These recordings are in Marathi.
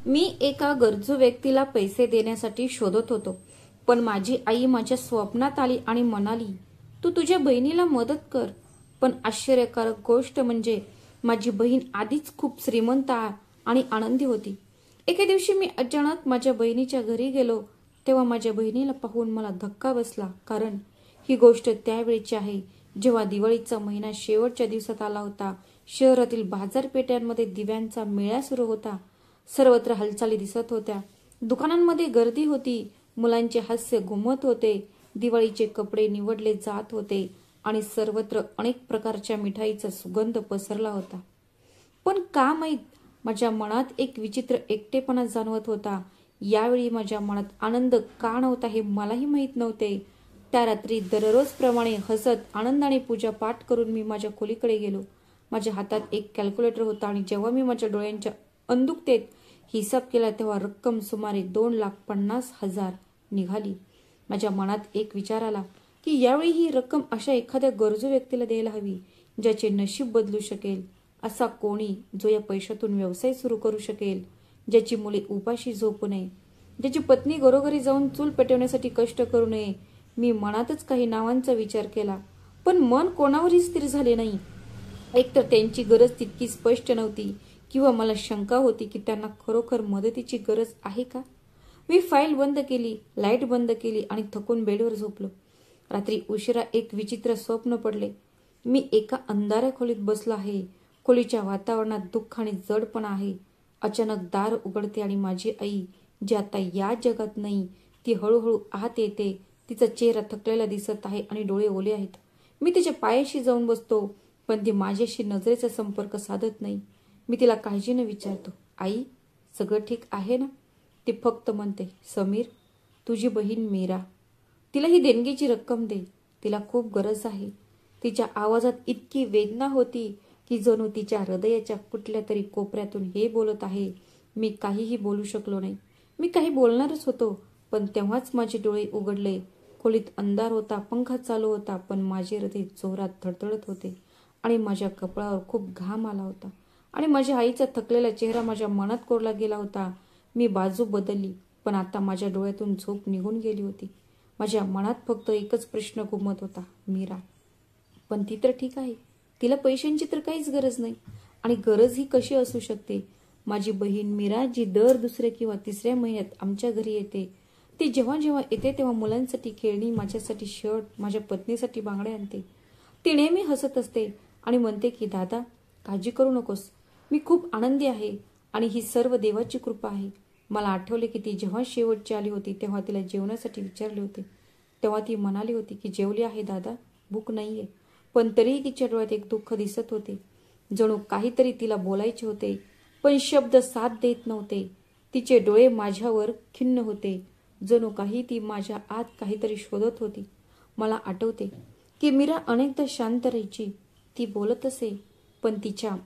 मी एका गरजू व्यक्तीला पैसे देण्यासाठी शोधत होतो, पण माझी आई माझ्या स्वप्नात आली आणि म्हणाली, तू तुझ्या बहिणीला मदत कर. पण आश्चर्यकारक गोष्ट म्हणजे माझी बहीण आधीच खूप श्रीमंत आणि आनंदी होती. एके दिवशी मी अचानक माझ्या बहिणीच्या घरी गेलो, तेव्हा माझ्या बहिणीला पाहून मला धक्का बसला. कारण ही गोष्ट त्यावेळीची आहे जेव्हा दिवाळीचा महिना शेवटच्या दिवसात आला होता. शहरातील बाजारपेठांमध्ये दिव्यांचा मेळा सुरू होता. सर्वत्र हालचाली दिसत होत्या. दुकानांमध्ये गर्दी होती. मुलांचे हास्य घुमत होते. दिवाळीचे कपडे निवडले जात होते आणि सर्वत्र अनेक प्रकारच्या मिठाईचा सुगंध पसरला होता. पण का माहीत, माझ्या मनात एक विचित्र एकटेपणा जाणवत होता. यावेळी माझ्या मनात आनंद का नव्हता हे मलाही माहीत नव्हते. त्या रात्री दररोजप्रमाणे हसत आनंदाने पूजा पाठ करून मी माझ्या खोलीकडे गेलो. माझ्या हातात एक कॅल्क्युलेटर होता आणि जेव्हा मी माझ्या डोळ्यांच्या अंधुकतेत हिसाब केला तेव्हा रक्कम सुमारे 2,50,000 निघाली. माझ्या मनात एक विचार आला की यावेळी ही रक्कम अशा एखाद्या गरजू व्यक्तीला द्यायला हवी, ज्याचे नशीब बदलू शकेल. असा कोणी जो या पैशातून व्यवसाय सुरू करू शकेल, ज्याची मुले उपाशी झोपू नये, ज्याची पत्नी घरोघरी जाऊन चूल पेटवण्यासाठी कष्ट करू नये. मी मनातच काही नावांचा विचार केला, पण मन कोणावरही स्थिर झाले नाही. एकतर त्यांची गरज तितकी स्पष्ट नव्हती किंवा मला शंका होती की त्यांना खरोखर मदतीची गरज आहे का. मी फाईल बंद केली, लाईट बंद केली आणि थकून बेडवर झोपलो. रात्री उशिरा एक विचित्र स्वप्न पडले. मी एका अंधाऱ्या खोलीत बसलो आहे. खोलीच्या वातावरणात दुःख आणि जडपणा आहे. अचानक दार उघडते आणि माझी आई, जी आता या जगात नाही, ती हळूहळू आत येते. तिचा चेहरा थकलेला दिसत आहे आणि डोळे ओले आहेत. मी तिच्या पायाशी जाऊन बसतो, पण ती माझ्याशी नजरेचा संपर्क साधत नाही. मी तिला काळजीने विचारतो, आई, सगळं ठीक आहे ना? ती फक्त म्हणते, समीर, तुझी बहीण मीरा, तिला ही देणगीची रक्कम दे, तिला खूप गरज आहे. तिच्या आवाजात इतकी वेदना होती की जणू तिच्या हृदयाच्या कुठल्या तरी कोपऱ्यातून हे बोलत आहे. मी काहीही बोलू शकलो नाही. मी काही बोलणारच होतो, पण तेव्हाच माझे डोळे उघडले. खोलीत अंधार होता, पंखा चालू होता, पण माझे हृदय जोरात धडधडत होते आणि माझ्या कपाळावर खूप घाम आला होता आणि माझ्या आईचा थकलेला चेहरा माझ्या मनात कोरला गेला होता. मी बाजू बदलली, पण आता माझ्या डोळ्यातून झोप निघून गेली होती. माझ्या मनात फक्त एकच प्रश्न घुमत होता, मीरा. पण ती तर ठीक आहे, तिला पैशांची तर काहीच गरज नाही. आणि गरज ही कशी असू शकते? माझी बहीण मीरा, जी दर दुसऱ्या किंवा तिसऱ्या महिन्यात आमच्या घरी येते, ती जेव्हा जेव्हा येते तेव्हा मुलांसाठी खेळणी, माझ्यासाठी शर्ट, माझ्या पत्नीसाठी बांगड्या आणते. ती नेहमी हसत असते आणि म्हणते की दादा, काळजी करू नकोस, मी खूप आनंदी आहे आणि ही सर्व देवाची कृपा आहे. मला आठवले की ती जेव्हा शेवटची आली होती तेव्हा तिला जेवणासाठी विचारले होते. तेव्हा ती म्हणाली होती की जेवली आहे दादा, भूक नाहीये. पण तरीही तिच्या डोळ्यात एक दुःख दिसत होते. जणू काहीतरी तिला बोलायचे होते, पण शब्द साथ देत नव्हते. तिचे डोळे माझ्यावर खिन्न होते, जणू काही ती माझ्या आत काहीतरी शोधत होती. मला आठवते की मीरा अनेकदा शांत राहायची. ती बोलत असे, पण तिच्या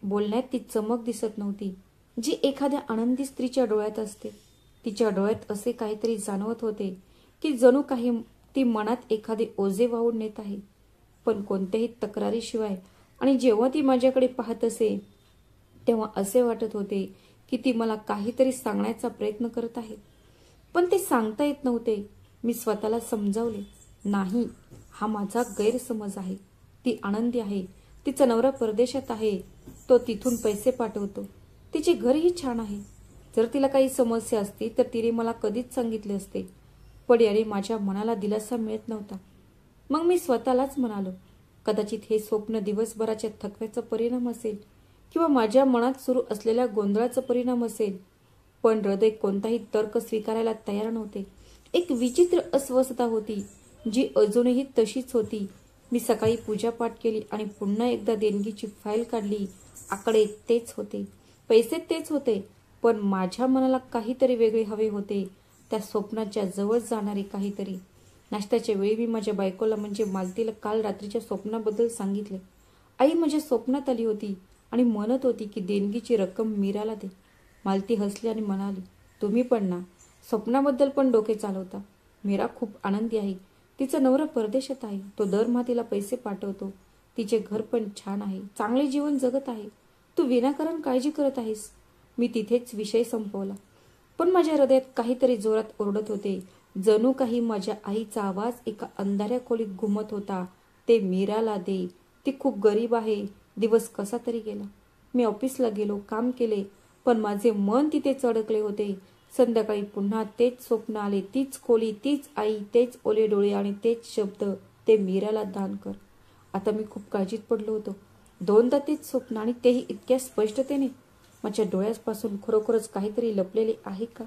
बोलण्यात ती चमक दिसत नव्हती, जी एखाद्या आनंदी स्त्रीच्या डोळ्यात असते. तिच्या डोळ्यात असे काहीतरी जाणवत होते की जणू काही ती मनात एखादे ओझे वाहून नेत आहे, पण कोणत्याही तक्रारीशिवाय. आणि जेव्हा ती माझ्याकडे पाहत असे तेव्हा असे वाटत होते की ती मला काहीतरी सांगण्याचा प्रयत्न करत आहे, पण ते सांगता येत नव्हते. मी स्वतःला समजावले, नाही, हा माझा गैरसमज आहे. ती आनंदी आहे, तिचा नवरा परदेशात आहे, तो तिथून पैसे पाठवतो, तिचे घरही छान आहे. जर तिला काही समस्या असती तर तिने मला कधीच सांगितले असते. पण याने माझ्या मनाला दिलासा मिळत नव्हता. मग मी स्वतःलाच म्हणालो, कदाचित हे स्वप्न दिवसभराच्या थकव्याचा परिणाम असेल किंवा माझ्या मनात सुरू असलेल्या गोंधळाचा परिणाम असेल. पण हृदय कोणताही तर्क स्वीकारायला तयार नव्हते. एक विचित्र अस्वस्थता होती, जी अजूनही तशीच होती. मी सकाळी पूजापाठ केली आणि पुन्हा एकदा देणगीची फाईल काढली. आकडे तेच होते, पैसे तेच होते, पण माझ्या मनाला काहीतरी वेगळे हवे होते, त्या स्वप्नाच्या जवळ जाणारे काहीतरी. नाश्त्याच्या वेळी मी माझ्या बायकोला म्हणजे मालतीला काल रात्रीच्या स्वप्नाबद्दल सांगितले. आई माझ्या स्वप्नात आली होती आणि म्हणत होती की देणगीची रक्कम मीराला दे. मालती हसली आणि म्हणाली, तुम्ही पण ना, स्वप्नाबद्दल पण डोके चालवता. मीरा खूप आनंदी आहे. तिचा नवरा परदेशात आहे, तो दरमहा तिला पैसे पाठवतो. तिचे घर पण छान आहे, चांगले जीवन जगत आहे. तू विनाकारण काळजी करत आहेस. मी तिथेच विषय संपवला. पण माझ्या हृदयात काहीतरी जोरात ओरडत होते. जणू काही माझ्या आईचा आवाज एका अंधाऱ्या खोलीत घुमत होता. ते मीराला दे, ती खूप गरीब आहे. दिवस कसा तरी गेला. मी ऑफिसला गेलो, काम केले, पण माझे मन तिथेच अडकले होते. संध्याकाळी पुन्हा तेच स्वप्न आले, तीच खोली, तीच आई, तेच ओले डोळे आणि तेच शब्द, ते मीराला दान कर. आता मी खूप काळजीत पडलो होतो. दोनदा तेच स्वप्न आणि तेही इतक्या स्पष्टतेने. माझ्या डोळ्यापासून खरोखरच काहीतरी लपलेले आहे का?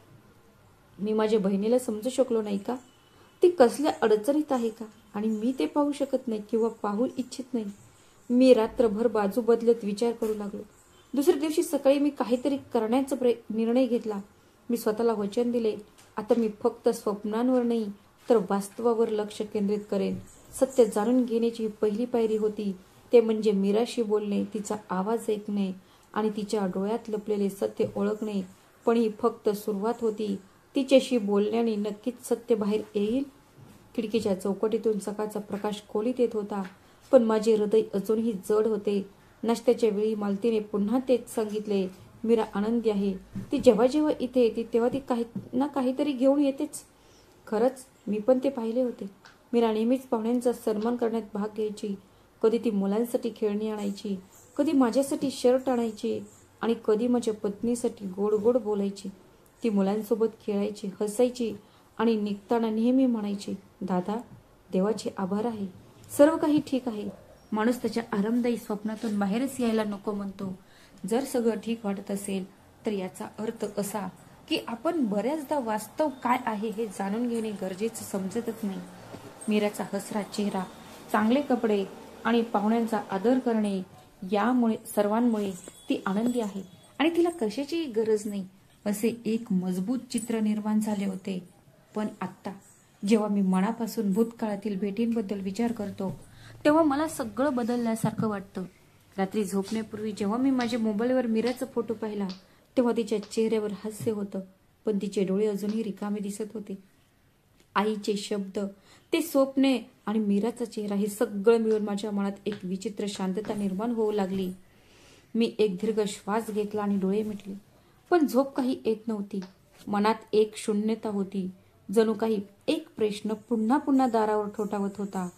मी माझ्या बहिणीला समजू शकलो नाही का? ती कसल्या अडचणीत आहे का? आणि मी ते पाहू शकत नाही किंवा पाहू इच्छित नाही. मी रात्रभर बाजू बदलत विचार करू लागलो. दुसऱ्या दिवशी सकाळी मी काहीतरी करण्याचा निर्णय घेतला. मी स्वतःला वचन दिले, आता मी फक्त स्वप्नांवर नाही तर वास्तवावर लक्ष केंद्रित करेन. सत्य जाणून घेण्याची पहिली पायरी होती ते म्हणजे मीराशी बोलणे, तिचा आवाज ऐकणे आणि तिच्या डोळ्यात लपलेले सत्य ओळखणे. पण ही फक्त सुरुवात होती. तिच्याशी बोलण्याने नक्कीच सत्य बाहेर येईल. खिडकीच्या चौकटीतून सकाळचा प्रकाश खोलीत येत होता, पण माझे हृदय अजूनही जड होते. नाश्त्याच्या वेळी मालतीने पुन्हा तेच सांगितले, मीरा आनंदी आहे. ती जेव्हा जेव्हा इथे येते तेव्हा ती काही ना काहीतरी घेऊन येतेच. खरंच मी पण ते पाहिले होते. मीरा नेहमीच पाहुण्यांचा सन्मान करण्यात भाग घ्यायची. कधी ती मुलांसाठी खेळणी आणायची, कधी माझ्यासाठी शर्ट आणायची आणि कधी माझ्या पत्नीसाठी गोड गोड बोलायची. ती मुलांसोबत खेळायची, हसायची आणि निघताना नेहमी म्हणायची, दादा, देवाचे आभार आहे, सर्व काही ठीक आहे. माणूस त्याच्या आरामदायी स्वप्नातून बाहेरच यायला नको म्हणतो. जर सगळं ठीक वाटत असेल तर याचा अर्थ असा की आपण बऱ्याचदा वास्तव काय आहे हे जाणून घेणे गरजेचं समजतच नाही. मीराचा हसरा चेहरा, चांगले कपडे आणि पाहुण्यांचा आदर करणे, यामुळे सर्वांमुळे ती आनंदी आहे आणि तिला कशाचीही गरज नाही असे एक मजबूत चित्र निर्माण झाले होते. पण आत्ता जेव्हा मी मनापासून भूतकाळातील भेटींबद्दल विचार करतो तेव्हा मला सगळं बदलल्यासारखं वाटतं. रात्री झोपण्यापूर्वी जेव्हा मी माझ्या मोबाईलवर मीराचा फोटो पाहिला तेव्हा तिच्या चेहऱ्यावर हास्य होतं, पण तिचे डोळे अजूनही रिकामे दिसत होते. आईचे शब्द, ते स्वप्ने आणि मीराचा चेहरा हे सगळं मिळून माझ्या मनात एक विचित्र शांतता निर्माण होऊ लागली. मी एक दीर्घ श्वास घेतला आणि डोळे मिटले, पण झोप काही येत नव्हती. मनात एक शून्यता होती. जणू काही एक प्रश्न पुन्हा पुन्हा दारावर ठोठावत होता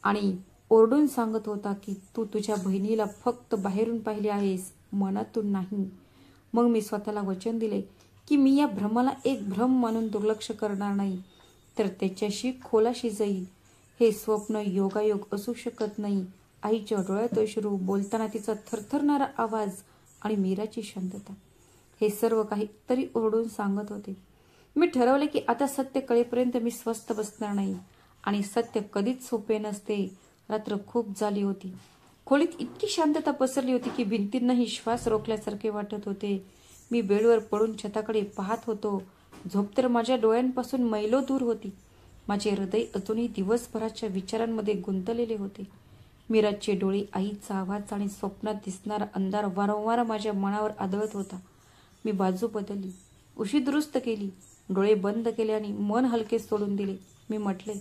आणि ओरडून सांगत होता की तू तुझ्या बहिणीला फक्त बाहेरून पाहिले आहेस, मनातून नाही. मग मी स्वतःला वचन दिले की मी या भ्रमाला एक भ्रम मानून दुर्लक्ष करणार नाही, तर त्याच्याशी खोलाशी जाईल. हे स्वप्न योगायोग असू शकत नाही. आईच्या डोळ्यात अश्रू, बोलताना तिचा थरथरणारा आवाज आणि मीराची शांतता, हे सर्व काहीतरी ओरडून सांगत होते. मी ठरवले की आता सत्य कळेपर्यंत मी स्वस्थ बसणार नाही. आणि सत्य कधीच सोपे नसते. रात्र खूप झाली होती. खोलीत इतकी शांतता पसरली होती की भिंतींनाही श्वास रोखल्यासारखे वाटत होते. मी बेडवर पडून छताकडे पाहत होतो. झोप तर माझ्या डोळ्यांपासून मैलो दूर होती. माझे हृदय अजूनही दिवसभराच्या विचारांमध्ये गुंतलेले होते. मीराचे डोळे, आईचा आवाज आणि स्वप्नात दिसणारा अंधार वारंवार माझ्या मनावर आदळत होता. मी बाजू बदलली, उशी दुरुस्त केली, डोळे बंद केले आणि मन हलके सोडून दिले. मी म्हटले,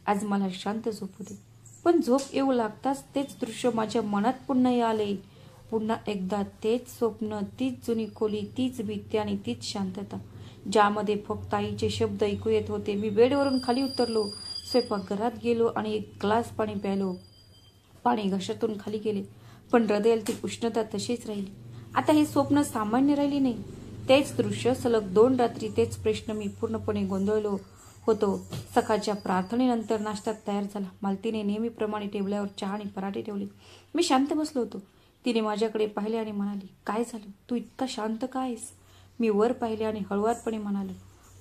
आज मला शांत झोपू दे. पण झोप येऊ लागताच तेच दृश्य माझ्या मनात पुन्हा आले. पुन्हा एकदा तेच स्वप्न, तीच जुनी खोली, तीच भीती आणि तीच शांतता, ज्यामध्ये फक्त आईचे शब्द ऐकू येत होते. मी बेडवरून खाली उतरलो, स्वयंपाकघरात गेलो आणि एक ग्लास पाणी प्यायलो. पाणी घशातून खाली गेले, पण हृदयातील उष्णता तशीच राहिली. आता हे स्वप्न सामान्य राहिले नाही. तेच दृश्य, सलग 2 रात्री, तेच प्रश्न. मी पूर्णपणे गोंधळलो होतो. सकाळच्या प्रार्थनेनंतर नाश्ता तयार झाला. मालतीने नेहमीप्रमाणे टेबलावर चहा आणि पराठे ठेवले. मी शांत बसलो होतो. तिने माझ्याकडे पाहिले आणि म्हणाली, काय झालं, तू इतका शांत का आहेस? मी वर पाहिले आणि हळुवारपणे म्हणालो,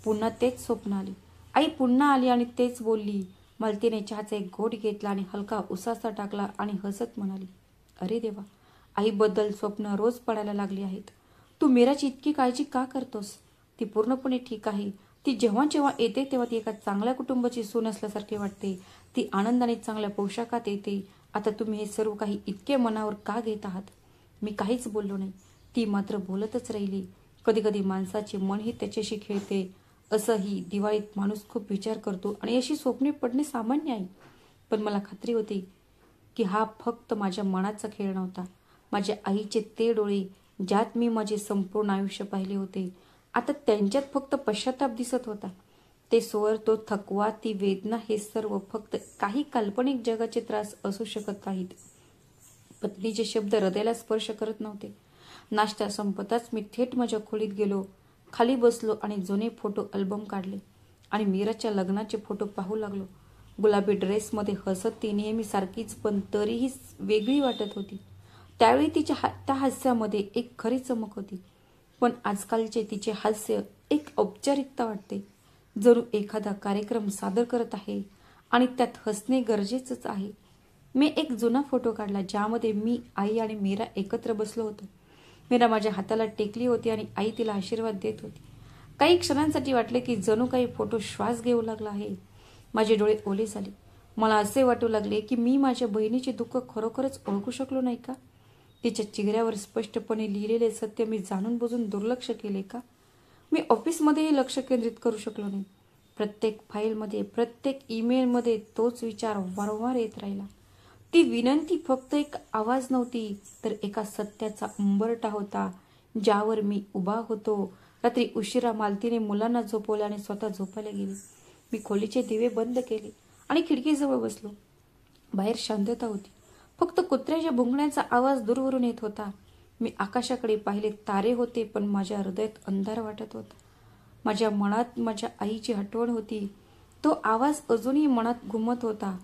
पुन्हा तेच स्वप्न आले. आई पुन्हा आली आणि तेच बोलली. मालतीने चहाचा एक घोट घेतला आणि हलका उसासा टाकला आणि हसत म्हणाली, अरे देवा, आईबद्दल स्वप्न रोज पडायला लागली आहेत. तू मीराची इतकी काळजी का करतोस? ती पूर्णपणे ठीक आहे. ती जेव्हा जेव्हा येते तेव्हा ती एका चांगल्या कुटुंबाची सून असल्यासारखे वाटते. ती आनंदाने चांगल्या पोशाखात येते. आता तुम्ही हे सर्व काही इतके मनावर का घेत आहात? मी काहीच बोललो नाही. ती मात्र बोलतच राहिली. कधी कधी माणसाचे मनही त्याच्याशी खेळते. असंही दिवाळीत माणूस खूप विचार करतो आणि अशी स्वप्ने पडणे सामान्य आहे. पण मला खात्री होती की हा फक्त माझ्या मनाचा खेळ नव्हता. माझ्या आईचे ते डोळे, ज्यात मी माझे संपूर्ण आयुष्य पाहिले होते, आता त्यांच्यात फक्त पश्चाताप दिसत होता. ते स्वर, तो थकवा, ती वेदना, हे सर्व फक्त काही काल्पनिक जगाचे त्रास असू शकत नाहीत. पत्नीचे शब्द हृदयाला स्पर्श करत नव्हते. नाश्ता संपताच मी थेट माझ्या खोलीत गेलो. खाली बसलो आणि जुने फोटो अल्बम काढले आणि मीराच्या लग्नाचे फोटो पाहू लागलो. गुलाबी ड्रेसमध्ये हसत ती नेहमी सारखीच पण तरीही वेगळी वाटत होती. त्यावेळी तिच्या त्या हास्यामध्ये एक खरी चमक होती. पण आजकालचे तिचे हास्य एक औपचारिकता वाटते. जणू एखादा कार्यक्रम सादर करत आहे आणि त्यात हसणे गरजेचंच आहे. मी एक जुना फोटो काढला ज्यामध्ये मी, आई आणि मीरा एकत्र बसलो होतो. मीरा माझ्या हाताला टेकली होती आणि आई तिला आशीर्वाद देत होती. काही क्षणांसाठी वाटले की जणू काही फोटो श्वास घेऊ लागला आहे. माझे डोळे ओले झाले. मला असे वाटू लागले की मी माझ्या बहिणीचे दुःख खरोखरच ओळखू शकलो नाही का? तिच्या चेहऱ्यावर स्पष्टपणे लिहिलेले सत्य मी जाणून बुजून दुर्लक्ष केले का? मी ऑफिसमध्येही लक्ष केंद्रित करू शकलो नाही. प्रत्येक फाईलमध्ये, प्रत्येक ईमेलमध्ये तोच विचार वारंवार येत राहिला. ती विनंती फक्त एक आवाज नव्हती, तर एका सत्याचा उंबरठा होता ज्यावर मी उभा होतो. रात्री उशिरा मालतीने मुलांना झोपवले आणि स्वतः झोपायला गेले. मी खोलीचे दिवे बंद केले आणि खिडकीजवळ बसलो. बाहेर शांतता होती. फक्त कुत्र्याच्या भुंकण्याचा आवाज दूरवरून येत होता. मी आकाशाकडे पाहिले. तारे होते, पण माझ्या हृदयात अंधार वाटत होता. माझ्या मनात माझ्या आईची आठवण होती. तो आवाज अजूनही मनात घुमत होता.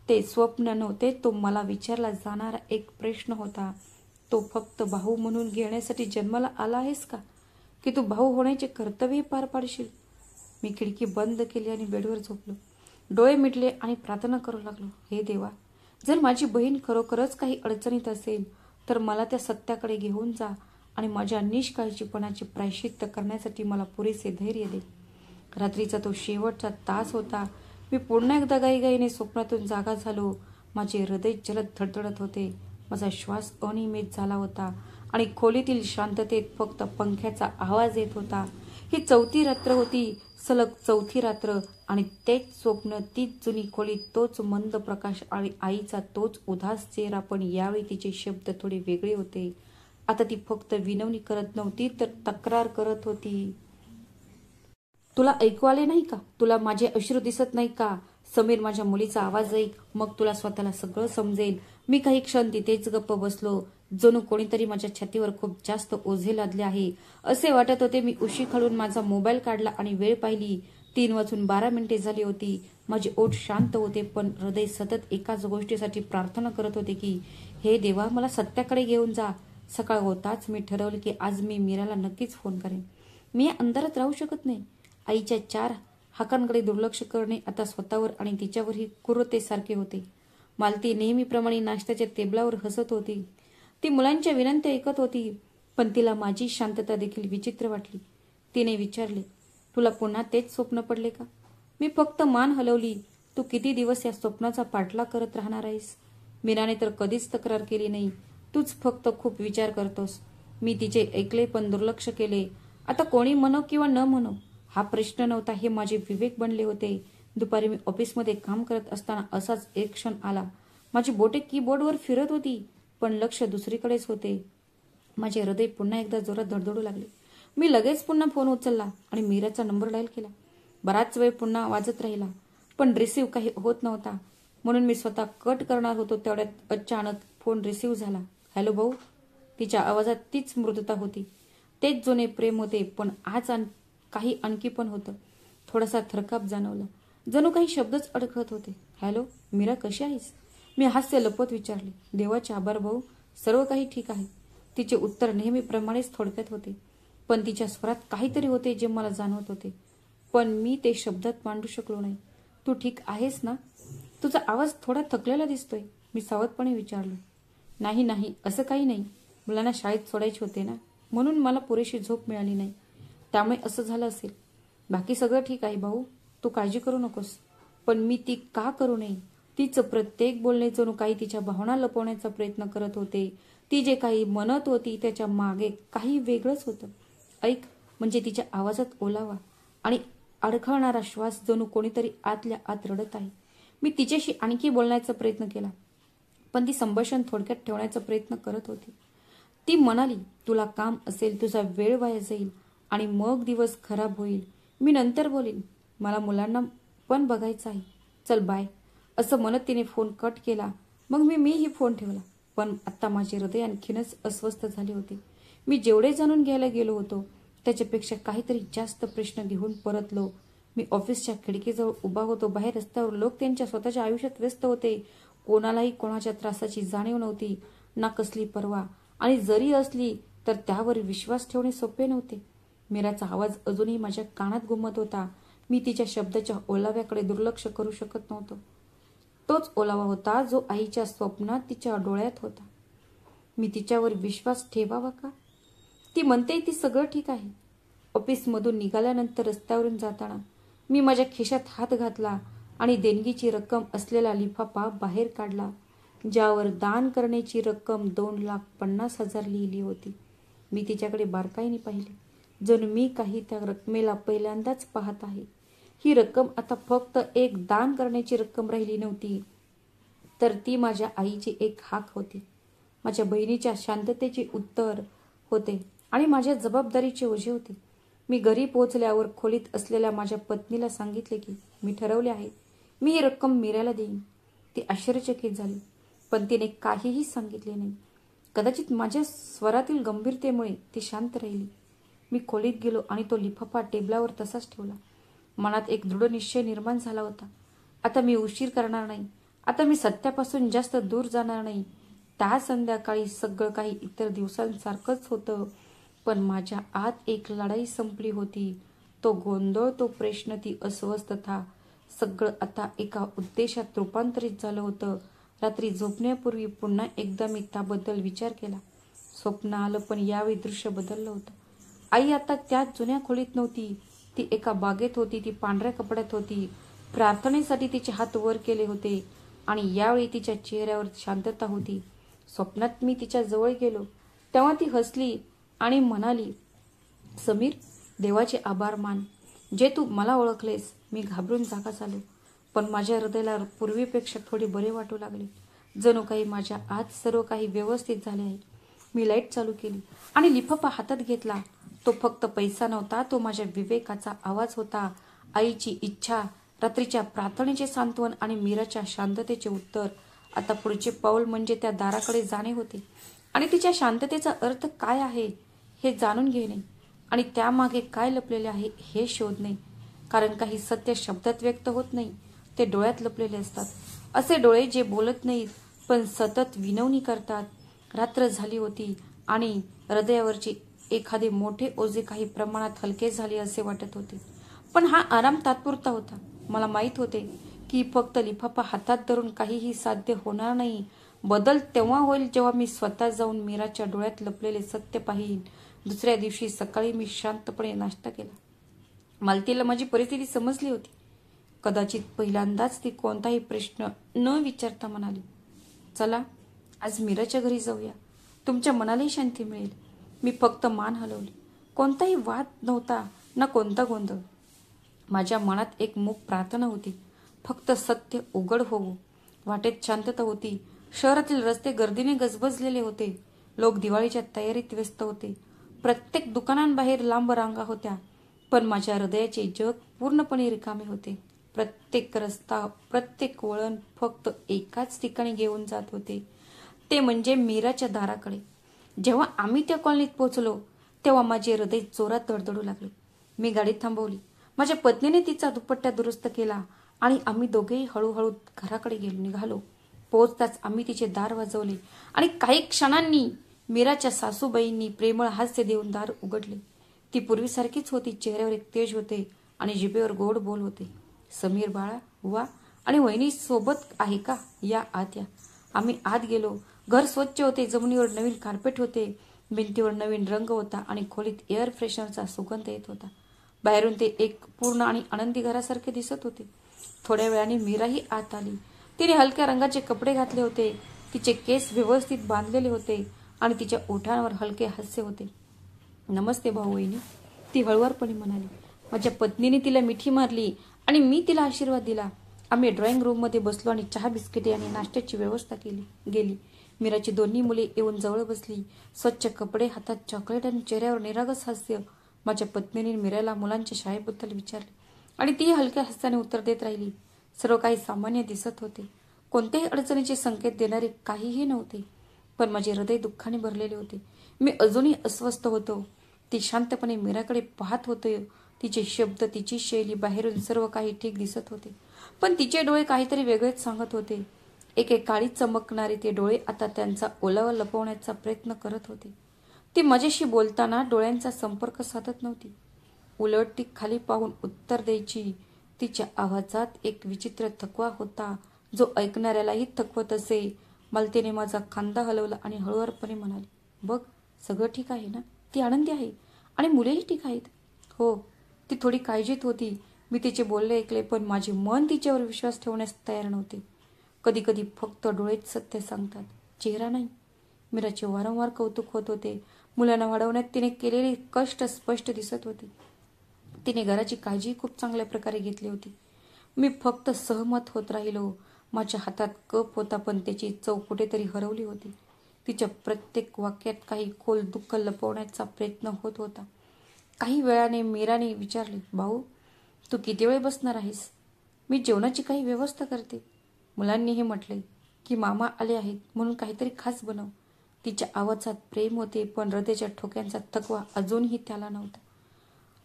ते स्वप्न नव्हते, तो मला विचारला जाणारा एक प्रश्न होता. तो फक्त भाऊ म्हणून घेण्यासाठी जन्माला आला आहेस का, की तू भाऊ होण्याचे कर्तव्य पार पाडशील? मी खिडकी बंद केली आणि बेडवर झोपलो. डोळे मिटले आणि प्रार्थना करू लागलो. हे देवा, जर माझी बहीण खरोखरच काही अडचणीत असेल तर मला त्या सत्याकडे घेऊन जा आणि माझ्या निष्काळजीपणाचे प्रायश्चित्त करण्यासाठी मला पुरेसे धैर्य दे. रात्रीचा तो शेवटचा तास होता. मी पुन्हा एकदा गाईगाईने स्वप्नातून जागा झालो. माझे हृदय जलद धडधडत होते. माझा श्वास अनियमित झाला होता आणि खोलीतील शांततेत फक्त पंख्याचा आवाज येत होता. ही 4थी रात्र होती, सलग 4थी रात्र. आणि तेच स्वप्न, तीच जुनी खोली, तोच मंद प्रकाश आणि आईचा तोच उदास चेहरा. पण यावेळी तिचे शब्द थोडे वेगळे होते. आता ती फक्त विनवणी करत नव्हती, तर तक्रार करत होती. तुला ऐकू आले नाही का? तुला माझे अश्रू दिसत नाही का? समीर, माझ्या मुलीचा आवाज ऐक, मग तुला स्वतःला सगळं समजेल. मी काही क्षण तिथेच गप्प बसलो. जणू कोणीतरी माझ्या छातीवर खूप जास्त ओझे लादले आहे असे वाटत होते. मी उशी खालून माझा मोबाईल काढला आणि वेळ पाहिली. 3:12 झाली होती. माझे ओठ शांत होते, पण हृदय सतत एकाच गोष्टीसाठी प्रार्थना करत होते की हे देवा, मला सत्याकडे घेऊन जा. सकाळ होताच मी ठरवले की आज मी मीराला नक्कीच फोन करेन. मी या अंधारात राहू शकत नाही. आईच्या 4 हाकांकडे दुर्लक्ष करणे आता स्वतःवर आणि तिच्यावरही क्रूरतेसारखे होते. मालती नेहमीप्रमाणे नाश्त्याच्या टेबलावर हसत होती. ती मुलांच्या विनंत्या ऐकत होती, पण तिला माझी शांतता देखील विचित्र वाटली. तिने विचारले, तुला पुन्हा तेच स्वप्न पडले का? मी फक्त मान हलवली. तू किती दिवस या स्वप्नाचा पाठलाग करत राहणार आहेस? मीराने तर कधीच तक्रार केली नाही. तूच फक्त खूप विचार करतोस. मी तिचे ऐकले, पण दुर्लक्ष केले. आता कोणी म्हणो किंवा न म्हणो, हा प्रश्न नव्हता, हे माझे विवेक बनले होते. दुपारी मी ऑफिसमध्ये काम करत असताना असाच एक क्षण आला. माझी बोटे कीबोर्डवर फिरत होती, पण लक्ष दुसरीकडेच होते. माझे हृदय पुन्हा एकदा जोरात धडधडू लागले. मी लगेच पुन्हा फोन उचलला आणि मीराचा नंबर डायल केला. बराच वेळ पुन्हा वाजत राहिला, पण रिसीव्ह काही होत नव्हता. म्हणून मी स्वतः कट करणार होतो, तेवढ्यात अचानक फोन रिसीव्ह झाला. हॅलो भाऊ. तिच्या आवाजात तीच मृदुता होती, तेच जुने प्रेम होते, पण आज काही आणखी पण होतं. थोडासा थरकाप जाणवला, जणू काही शब्दच अडखळत होते. हॅलो मीरा, कशी आहेस? मी हास्य लपवत विचारले. देवाचे आभार भाऊ, सर्व काही ठीक आहे. तिचे उत्तर नेहमीप्रमाणेच थोडक्यात होते, पण तिच्या स्वरात काहीतरी होते जे मला जाणवत होते, पण मी ते शब्दात मांडू शकलो नाही. तू ठीक आहेस ना? तुझा आवाज थोडा थकलेला दिसतोय, मी सावधपणे विचारलो. नाही नाही, असं काही नाही. मुलांना शाळेत सोडायचे होते ना, म्हणून मला पुरेशी झोप मिळाली नाही, त्यामुळे असं झालं असेल. बाकी सगळं ठीक आहे भाऊ, तू काळजी करू नकोस. पण मी ती का करू नये? तिचं प्रत्येक बोलणे जणू काही तिच्या भावना लपवण्याचा प्रयत्न करत होते. ती जे काही म्हणत होती त्याच्या मागे काही वेगळंच होतं. ऐक, म्हणजे तिच्या आवाजात ओलावा आणि अडखळणारा श्वास, जणू कोणीतरी आतल्या आत रडत आहे. मी तिच्याशी आणखी बोलण्याचा प्रयत्न केला, पण ती संभाषण थोडक्यात ठेवण्याचा प्रयत्न करत होती. ती म्हणाली, तुला काम असेल, तुझा वेळ वाया जाईल आणि मग दिवस खराब होईल. मी नंतर बोलीन, मला मुलांना पण बघायचं आहे. चल बाय. असं म्हणत तिने फोन कट केला. मग मीही फोन ठेवला. पण आता माझे हृदय आणखीनच अस्वस्थ झाले होते. मी जेवढे जाणून घ्यायला गेलो होतो त्याच्यापेक्षा काहीतरी जास्त प्रश्न घेऊन परतलो. मी ऑफिसच्या खिडकीजवळ उभा होतो. बाहेर रस्त्यावर लोक त्यांच्या स्वतःच्या आयुष्यात व्यस्त होते. कोणालाही कोणाच्या त्रासाची जाणीव नव्हती, ना कसली पर्वा, आणि जरी असली तर त्यावर विश्वास ठेवणे सोपे नव्हते. मीराचा आवाज अजूनही माझ्या कानात घुमत होता. मी तिच्या शब्दाच्या ओलाव्याकडे दुर्लक्ष करू शकत नव्हतो. तोच ओलावा होता जो आईच्या स्वप्नात तिच्या डोळ्यात होता. मी तिच्यावर विश्वास ठेवावा का? ती म्हणते ती सगळं ठीक आहे. ऑफिसमधून निघाल्यानंतर रस्त्यावरून जाताना मी माझ्या खिशात हात घातला आणि देणगीची रक्कम असलेला लिफाफा बाहेर काढला, ज्यावर दान करण्याची रक्कम 2,50,000 लिहिली होती. मी तिच्याकडे बारकाईने पाहिले, जणू मी काही त्या रकमेला पहिल्यांदाच पाहत आहे. ही रक्कम आता फक्त एक दान करण्याची रक्कम राहिली नव्हती, तर ती माझ्या आईची एक हाक होती, माझ्या बहिणीच्या शांततेचे उत्तर होते आणि माझ्या जबाबदारीचे ओझे होते. मी घरी पोहोचल्यावर खोलीत असलेल्या माझ्या पत्नीला सांगितले की मी ठरवले आहे, मी ही रक्कम मीराला देईन. ती आश्चर्यचकित झाली, पण तिने काहीही सांगितले नाही. कदाचित माझ्या स्वरातील गंभीरतेमुळे ती शांत राहिली. मी खोलीत गेलो आणि तो लिफाफा टेबलावर तसाच ठेवला. मनात एक दृढ निश्चय निर्माण झाला होता. आता मी उशीर करणार नाही. आता मी सत्यापासून जास्त दूर जाणार नाही. त्या संध्याकाळी सगळं काही इतर दिवसांसारखंच होतं, पण माझ्या आत एक लढाई संपली होती. तो गोंधळ, तो प्रश्न, ती अस्वस्थता, सगळं आता एका उद्देशात रूपांतरित झालं होतं. रात्री झोपण्यापूर्वी पुन्हा एकदा मी त्याबद्दल विचार केला. स्वप्न आलं, पण यावेळी दृश्य बदललं होतं. आई आता त्याच जुन्या खोलीत नव्हती. ती एका बागेत होती. ती पांढऱ्या कपड्यात होती. प्रार्थनेसाठी तिचे हात वर केले होते आणि यावेळी तिच्या चेहऱ्यावर शांतता होती. स्वप्नात मी तिच्या जवळ गेलो तेव्हा ती हसली आणि म्हणाली, समीर, देवाचे आभार मान, जे तू मला ओळखलेस. मी घाबरून जागा झालो, पण माझ्या हृदयाला पूर्वीपेक्षा थोडे बरे वाटू लागले. जणू काही माझ्या आत सर्व काही व्यवस्थित झाले आहे. मी लाईट चालू केली आणि लिफाफा हातात घेतला. तो फक्त पैसा नव्हता, तो माझ्या विवेकाचा आवाज होता. आईची इच्छा, रात्रीच्या प्रार्थनेचे सांत्वन आणि मीराच्या शांततेचे उत्तर. आता पुढचे पाऊल म्हणजे त्या दाराकडे जाणे होते आणि तिच्या शांततेचा अर्थ काय आहे हे जाणून घेणे आणि त्यामागे काय लपलेले आहे हे शोधणे. कारण काही सत्य शब्दात व्यक्त होत नाही, ते डोळ्यात लपलेले असतात. असे डोळे जे बोलत नाहीत पण सतत विनवणी करतात. रात्र झाली होती आणि हृदयावरचे एखादे मोठे ओझे काही प्रमाणात हलके झाले असे वाटत होते. पण हा आराम तात्पुरता होता. मला माहीत होते की फक्त लिफाफा हातात धरून काहीही साध्य होणार नाही. बदल तेव्हा होईल जेव्हा मी स्वतः जाऊन मीराच्या डोळ्यात लपलेले सत्य पाहीन. दुसऱ्या दिवशी सकाळी मी शांतपणे नाश्ता केला. मालतीला माझी परिस्थिती समजली होती. कदाचित पहिल्यांदाच ती कोणताही प्रश्न न विचारता म्हणाली, चला आज मीराच्या घरी जाऊया, तुमच्या मनालाही शांती मिळेल. मी फक्त मान हलवली. कोणताही वाद नव्हता, ना कोणता गोंधळ. माझ्या मनात एक मूक प्रार्थना होती, फक्त सत्य उघड होवो. वाटेत शांतता होती. शहरातील रस्ते गर्दीने गजबजलेले होते. लोक दिवाळीच्या तयारीत व्यस्त होते. प्रत्येक दुकानांबाहेर लांब रांगा होत्या, पण माझ्या हृदयाचे जग पूर्णपणे रिकामे होते. प्रत्येक रस्ता, प्रत्येक वळण फक्त एकाच ठिकाणी घेऊन जात होते, ते म्हणजे मीराच्या दाराकडे. जेव्हा आम्ही त्या कॉलनीत पोहोचलो तेव्हा माझे हृदय जोरात धडधडू लागले. मी गाडी थांबवली. माझ्या पत्नीने तिचा दुपट्टा दुरुस्त केला आणि आम्ही दोघेही हळूहळू घराकडे निघालो. पोहोचताच आम्ही तिचे दार वाजवले आणि काही क्षणांनी मीराच्या सासूबाईंनी प्रेमळ हास्य देऊन दार उघडले. ती पूर्वीसारखीच होती. चेहऱ्यावर एक तेज होते आणि जिभेवर गोड बोल होते. समीर बाळा, वा, आणि वहिनी सोबत आहे का? या आत या. आम्ही आत गेलो. घर स्वच्छ होते. जमिनीवर नवीन कार्पेट होते. भिंतीवर नवीन रंग होता आणि खोलीत एअर फ्रेशनरचा सुगंध येत होता. बाहेरून ते एक पूर्ण आणि आनंदी घरासारखे दिसत होते. थोड्या वेळाने मीराही आत आली. तिने हलक्या रंगाचे कपडे घातले होते. तिचे केस व्यवस्थित बांधलेले होते आणि तिच्या ओठांवर हलके हास्य होते. नमस्ते भाऊ वहिनी, ती हळुवारपणे म्हणाली. माझ्या पत्नीने तिला मिठी मारली आणि मी तिला आशीर्वाद दिला. आम्ही ड्रॉइंग रूममध्ये बसलो आणि चहा, बिस्किटे आणि नाश्त्याची व्यवस्था केली गेली. मीराची दोन्ही मुले येऊन जवळ बसली. स्वच्छ कपडे हातात, चॉकलेट आणि चेहऱ्यावर निरागस हास्य. माझ्या पत्नीने मीराला मुलांच्या शाळेबद्दल विचारले आणि ती हलक्या हस्ताने उत्तर देत राहिली. सर्व काही सामान्य दिसत होते. कोणत्याही अडचणीचे संकेत देणारे काहीही नव्हते. पण माझे हृदय दुःखाने भरलेले होते. मी अजूनही अस्वस्थ होतो. ती शांतपणे मीराकडे पाहत होते. तिचे शब्द, तिची शैली, बाहेरून सर्व काही ठीक दिसत होते. पण तिचे डोळे काहीतरी वेगळेच सांगत होते. एक काळी चमकणारे ते डोळे आता त्यांचा ओलावा लपवण्याचा प्रयत्न करत होते. ती माझ्याशी बोलताना डोळ्यांचा संपर्क साधत नव्हती. उलट ती खाली पाहून उत्तर द्यायची. तिच्या आवाजात एक विचित्र थकवा होता, जो ऐकणाऱ्यालाही थकवत असे. मालतीने माझा खांदा हलवला आणि हळुवारपणे म्हणाली, बघ, सगळं ठीक आहे ना? ती आनंदी आहे आणि मुलेही ठीक आहेत. हो. ती थोडी काळजीत होती. मी तिचे बोलणे ऐकले, पण माझे मन तिच्यावर विश्वास ठेवण्यास तयार नव्हते. कधी कधी फक्त डोळेच सत्य सांगतात, चेहरा नाही. मीराचे वारंवार कौतुक होत होते. मुलांना वाढवण्यात तिने केलेले कष्ट स्पष्ट दिसत होते. तिने घराची काळजी खूप चांगल्या प्रकारे घेतली होती. मी फक्त सहमत होत राहिलो. माझ्या हातात कप होता, पण त्याची चव कुठेतरी हरवली होती. तिच्या प्रत्येक वाक्यात काही खोल दुःख लपवण्याचा प्रयत्न होत होता. काही वेळाने मीराने विचारले, भाऊ, तू किती वेळ बसणार आहेस? मी जेवणाची काही व्यवस्था करते. मुलांनीही म्हटले की मामा आले आहेत म्हणून काहीतरी खास बनव. तिच्या आवाजात प्रेम होते, पण हृदयाच्या ठोक्यांचा थकवा अजूनही त्याला नव्हता.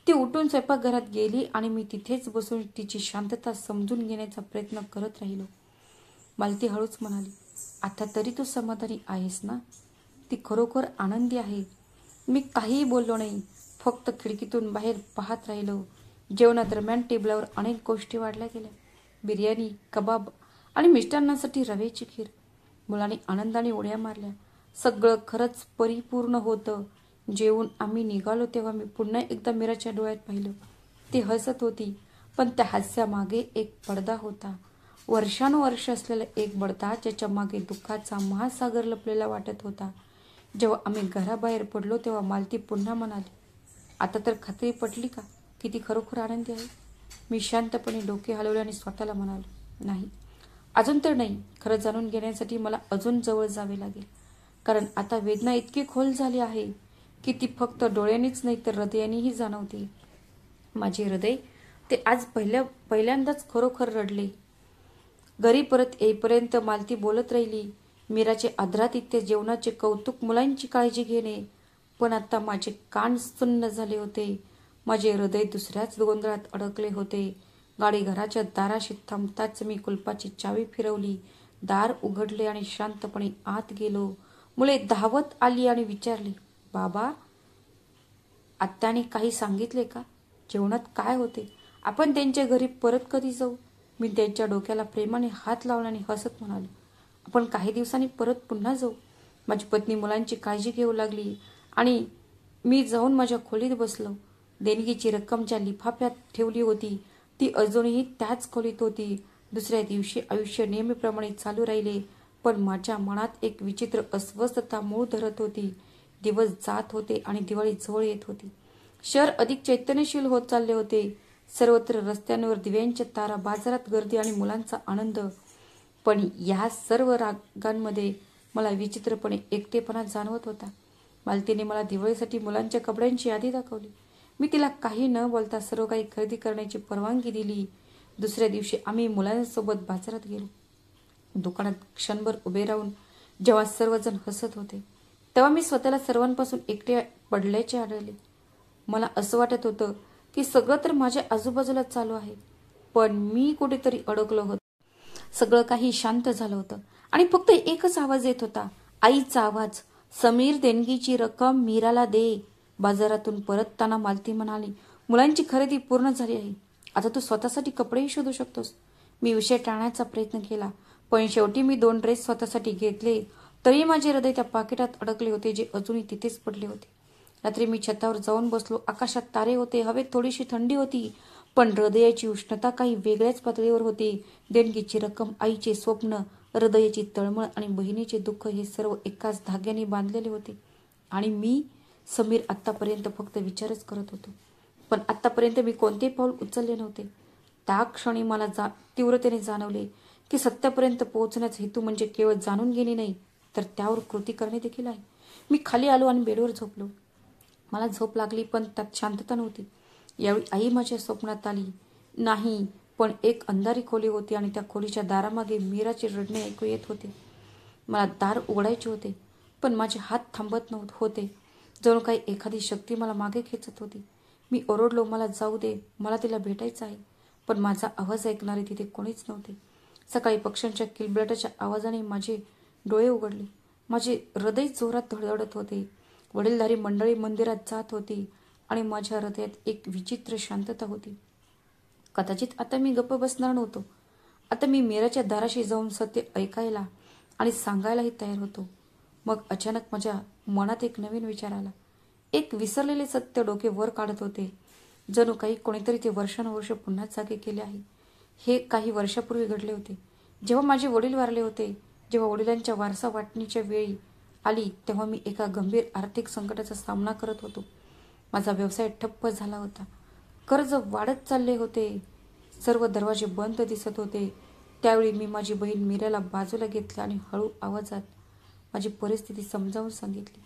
ती उठून स्वयंपाकघरात गेली आणि मी तिथेच बसून तिची शांतता समजून घेण्याचा प्रयत्न करत राहिलो. मालती हळूच म्हणाली, आता तरी तू समाधानी आहेस ना? ती खरोखर आनंदी आहे. मी काहीही बोललो नाही, फक्त खिडकीतून बाहेर पाहत राहिलो. जेवणादरम्यान टेबलावर अनेक गोष्टी वाढल्या गेल्या. बिर्याणी, कबाब आणि मिष्टांनासाठी रव्याची खीर. मुलांनी आनंदाने उड्या मारल्या. सगळं खरंच परिपूर्ण होतं. जेवून आम्ही निघालो तेव्हा मी पुन्हा एकदा मीराच्या डोळ्यात पाहिलं. ती हसत होती, पण त्या हास्यामागे एक पडदा होता. वर्षानुवर्ष असलेला एक पडदा, ज्याच्या मागे दुःखाचा महासागर लपलेला वाटत होता. जेव्हा आम्ही घराबाहेर पडलो तेव्हा मालती पुन्हा म्हणाली, आता तर खात्री पटली का की ती खरोखर आनंदी आहे? मी शांतपणे डोके हलवले आणि स्वतःला म्हणालो, नाही, अजून तर नाही. खरं जाणून घेण्यासाठी मला अजून जवळ जावे लागेल. कारण आता वेदना इतकी खोल झाली आहे की ती फक्त डोळ्यांनीच नाही तर हृदयानेही जाणवते. माझे हृदय ते आज पहिल्यांदाच खरोखर रडले. घरी परत येईपर्यंत मालती बोलत राहिली. मीराचे आदरातिथ्य, जेवणाचे कौतुक, मुलांची काळजी घेणे. पण आता माझे कान सुन्न झाले होते. माझे हृदय दुसऱ्याच गोंधळात अडकले होते. गाडी घराच्या दाराशी थांबताच मी कुलपाची चावी फिरवली. दार उघडले आणि शांतपणे आत गेलो. मुले धावत आली आणि विचारले, बाबा, आत्याने काही सांगितले का? जेवणात काय होते? आपण त्यांच्या घरी परत कधी जाऊ? मी त्यांच्या डोक्याला प्रेमाने हात लावला आणि हसत म्हणालो, आपण काही दिवसांनी परत पुन्हा जाऊ. माझी पत्नी मुलांची काळजी घेऊ लागली आणि मी जाऊन माझ्या खोलीत बसलो. देणगीची रक्कम ज्या लिफाफ्यात ठेवली होती ती अजूनही त्याच खोलीत होती. दुसऱ्या दिवशी आयुष्य नेहमीप्रमाणे चालू राहिले, पण माझ्या मनात एक विचित्र अस्वस्थता मूळ धरत होती. दिवस जात होते आणि दिवाळी जवळ येत होती. शहर अधिक चैतन्यशील होत चालले होते. सर्वत्र रस्त्यांवर दिव्यांच्या तारा, बाजारात गर्दी आणि मुलांचा आनंद. पण या सर्व रागांमध्ये मला विचित्रपणे एकटेपणा जाणवत होता. मालतीने मला दिवाळीसाठी मुलांच्या कपड्यांची यादी दाखवली. मी तिला काही न बोलता सर्व काही खरेदी करण्याची परवानगी दिली. दुसऱ्या दिवशी आम्ही मुलांसोबत बाजारात गेलो. दुकानात क्षणभर उभे राहून जेव्हा सर्वजण हसत होते तेव्हा मी स्वतःला सर्वांपासून एकटे पडल्याचे आढळले. मला असं वाटत होतं की सगळं तर माझ्या आजूबाजूला चालू आहे, पण मी कुठेतरी अडकलो होतो. सगळं काही शांत झालं होतं आणि फक्त एकच आवाज येत होता, आईचा आवाज. समीर, देणगीची रक्कम मीराला दे. बाजारातून परतताना मालती म्हणाली, मुलांची खरेदी पूर्ण झाली आहे. आता तू स्वतःसाठी कपडेही शोधू शकतोस. मी विषय टाळण्याचा प्रयत्न केला, पण शेवटी मी 2 ड्रेस स्वतःसाठी घेतले. तरी माझे हृदय त्या पाकिटात अडकले होते, जे अजूनही तिथेच पडले होते. रात्री मी छतावर जाऊन बसलो. आकाशात तारे होते, हवेत थोडीशी थंडी होती, पण हृदयाची उष्णता काही वेगळ्याच पातळीवर होती. देणगीची रक्कम, आईचे स्वप्न, हृदयाची तळमळ आणि बहिणीचे दुःख हे सर्व एकाच धाग्याने बांधलेले होते. आणि मी, समीर, आत्तापर्यंत फक्त विचारच करत होतो. पण आत्तापर्यंत मी कोणतेही पाऊल उचलले नव्हते. त्या क्षणी मला तीव्रतेने जाणवले की सत्यापर्यंत पोहोचण्याचा हेतू म्हणजे केवळ जाणून घेणे नाही, तर त्यावर कृती करणे देखील आहे. मी खाली आलो आणि बेडवर झोपलो. मला झोप लागली, पण त्यात शांतता नव्हती. यावेळी आई माझ्या स्वप्नात आली नाही, पण एक अंधारी खोली होती आणि त्या खोलीच्या दारामागे मीराचे रडणे ऐकू येत होते. मला दार उघडायचे होते, पण माझे हात थांबत होते. जणू काही एखादी शक्ती मला मागे खेचत होती. मी ओरडलो, मला जाऊ दे, मला तिला भेटायचं आहे. पण माझा आवाज ऐकणारे तिथे कोणीच नव्हते. सकाळी पक्ष्यांच्या किलबिलाटाच्या आवाजाने माझे डोळे उघडले. माझे हृदय जोरात धडधडत होते. वडीलधारी मंडळी मंदिरात जात होती आणि माझ्या हृदयात एक विचित्र शांतता होती. कदाचित आता मी गप्प बसणार नव्हतो. आता मी मीराच्या दाराशी जाऊन सत्य ऐकायला आणि सांगायलाही तयार होतो. मग अचानक माझ्या मनात एक नवीन विचार आला. एक विसरलेले सत्य डोके वर काढत होते. जणू काही कोणीतरी ते वर्षानुवर्ष पुन्हा जागे केले आहे. हे काही वर्षापूर्वी घडले होते, जेव्हा माझे वडील वारले होते. जेव्हा वडिलांच्या वारसा वाटणीच्या वेळी आली, तेव्हा मी एका गंभीर आर्थिक संकटाचा सामना करत होतो. माझा व्यवसाय ठप्प झाला होता. कर्ज वाढत चालले होते. सर्व दरवाजे बंद दिसत होते. त्यावेळी मी माझी बहीण मीराला बाजूला घेतले आणि हळू आवाजात माझी परिस्थिती समजावून सांगितली.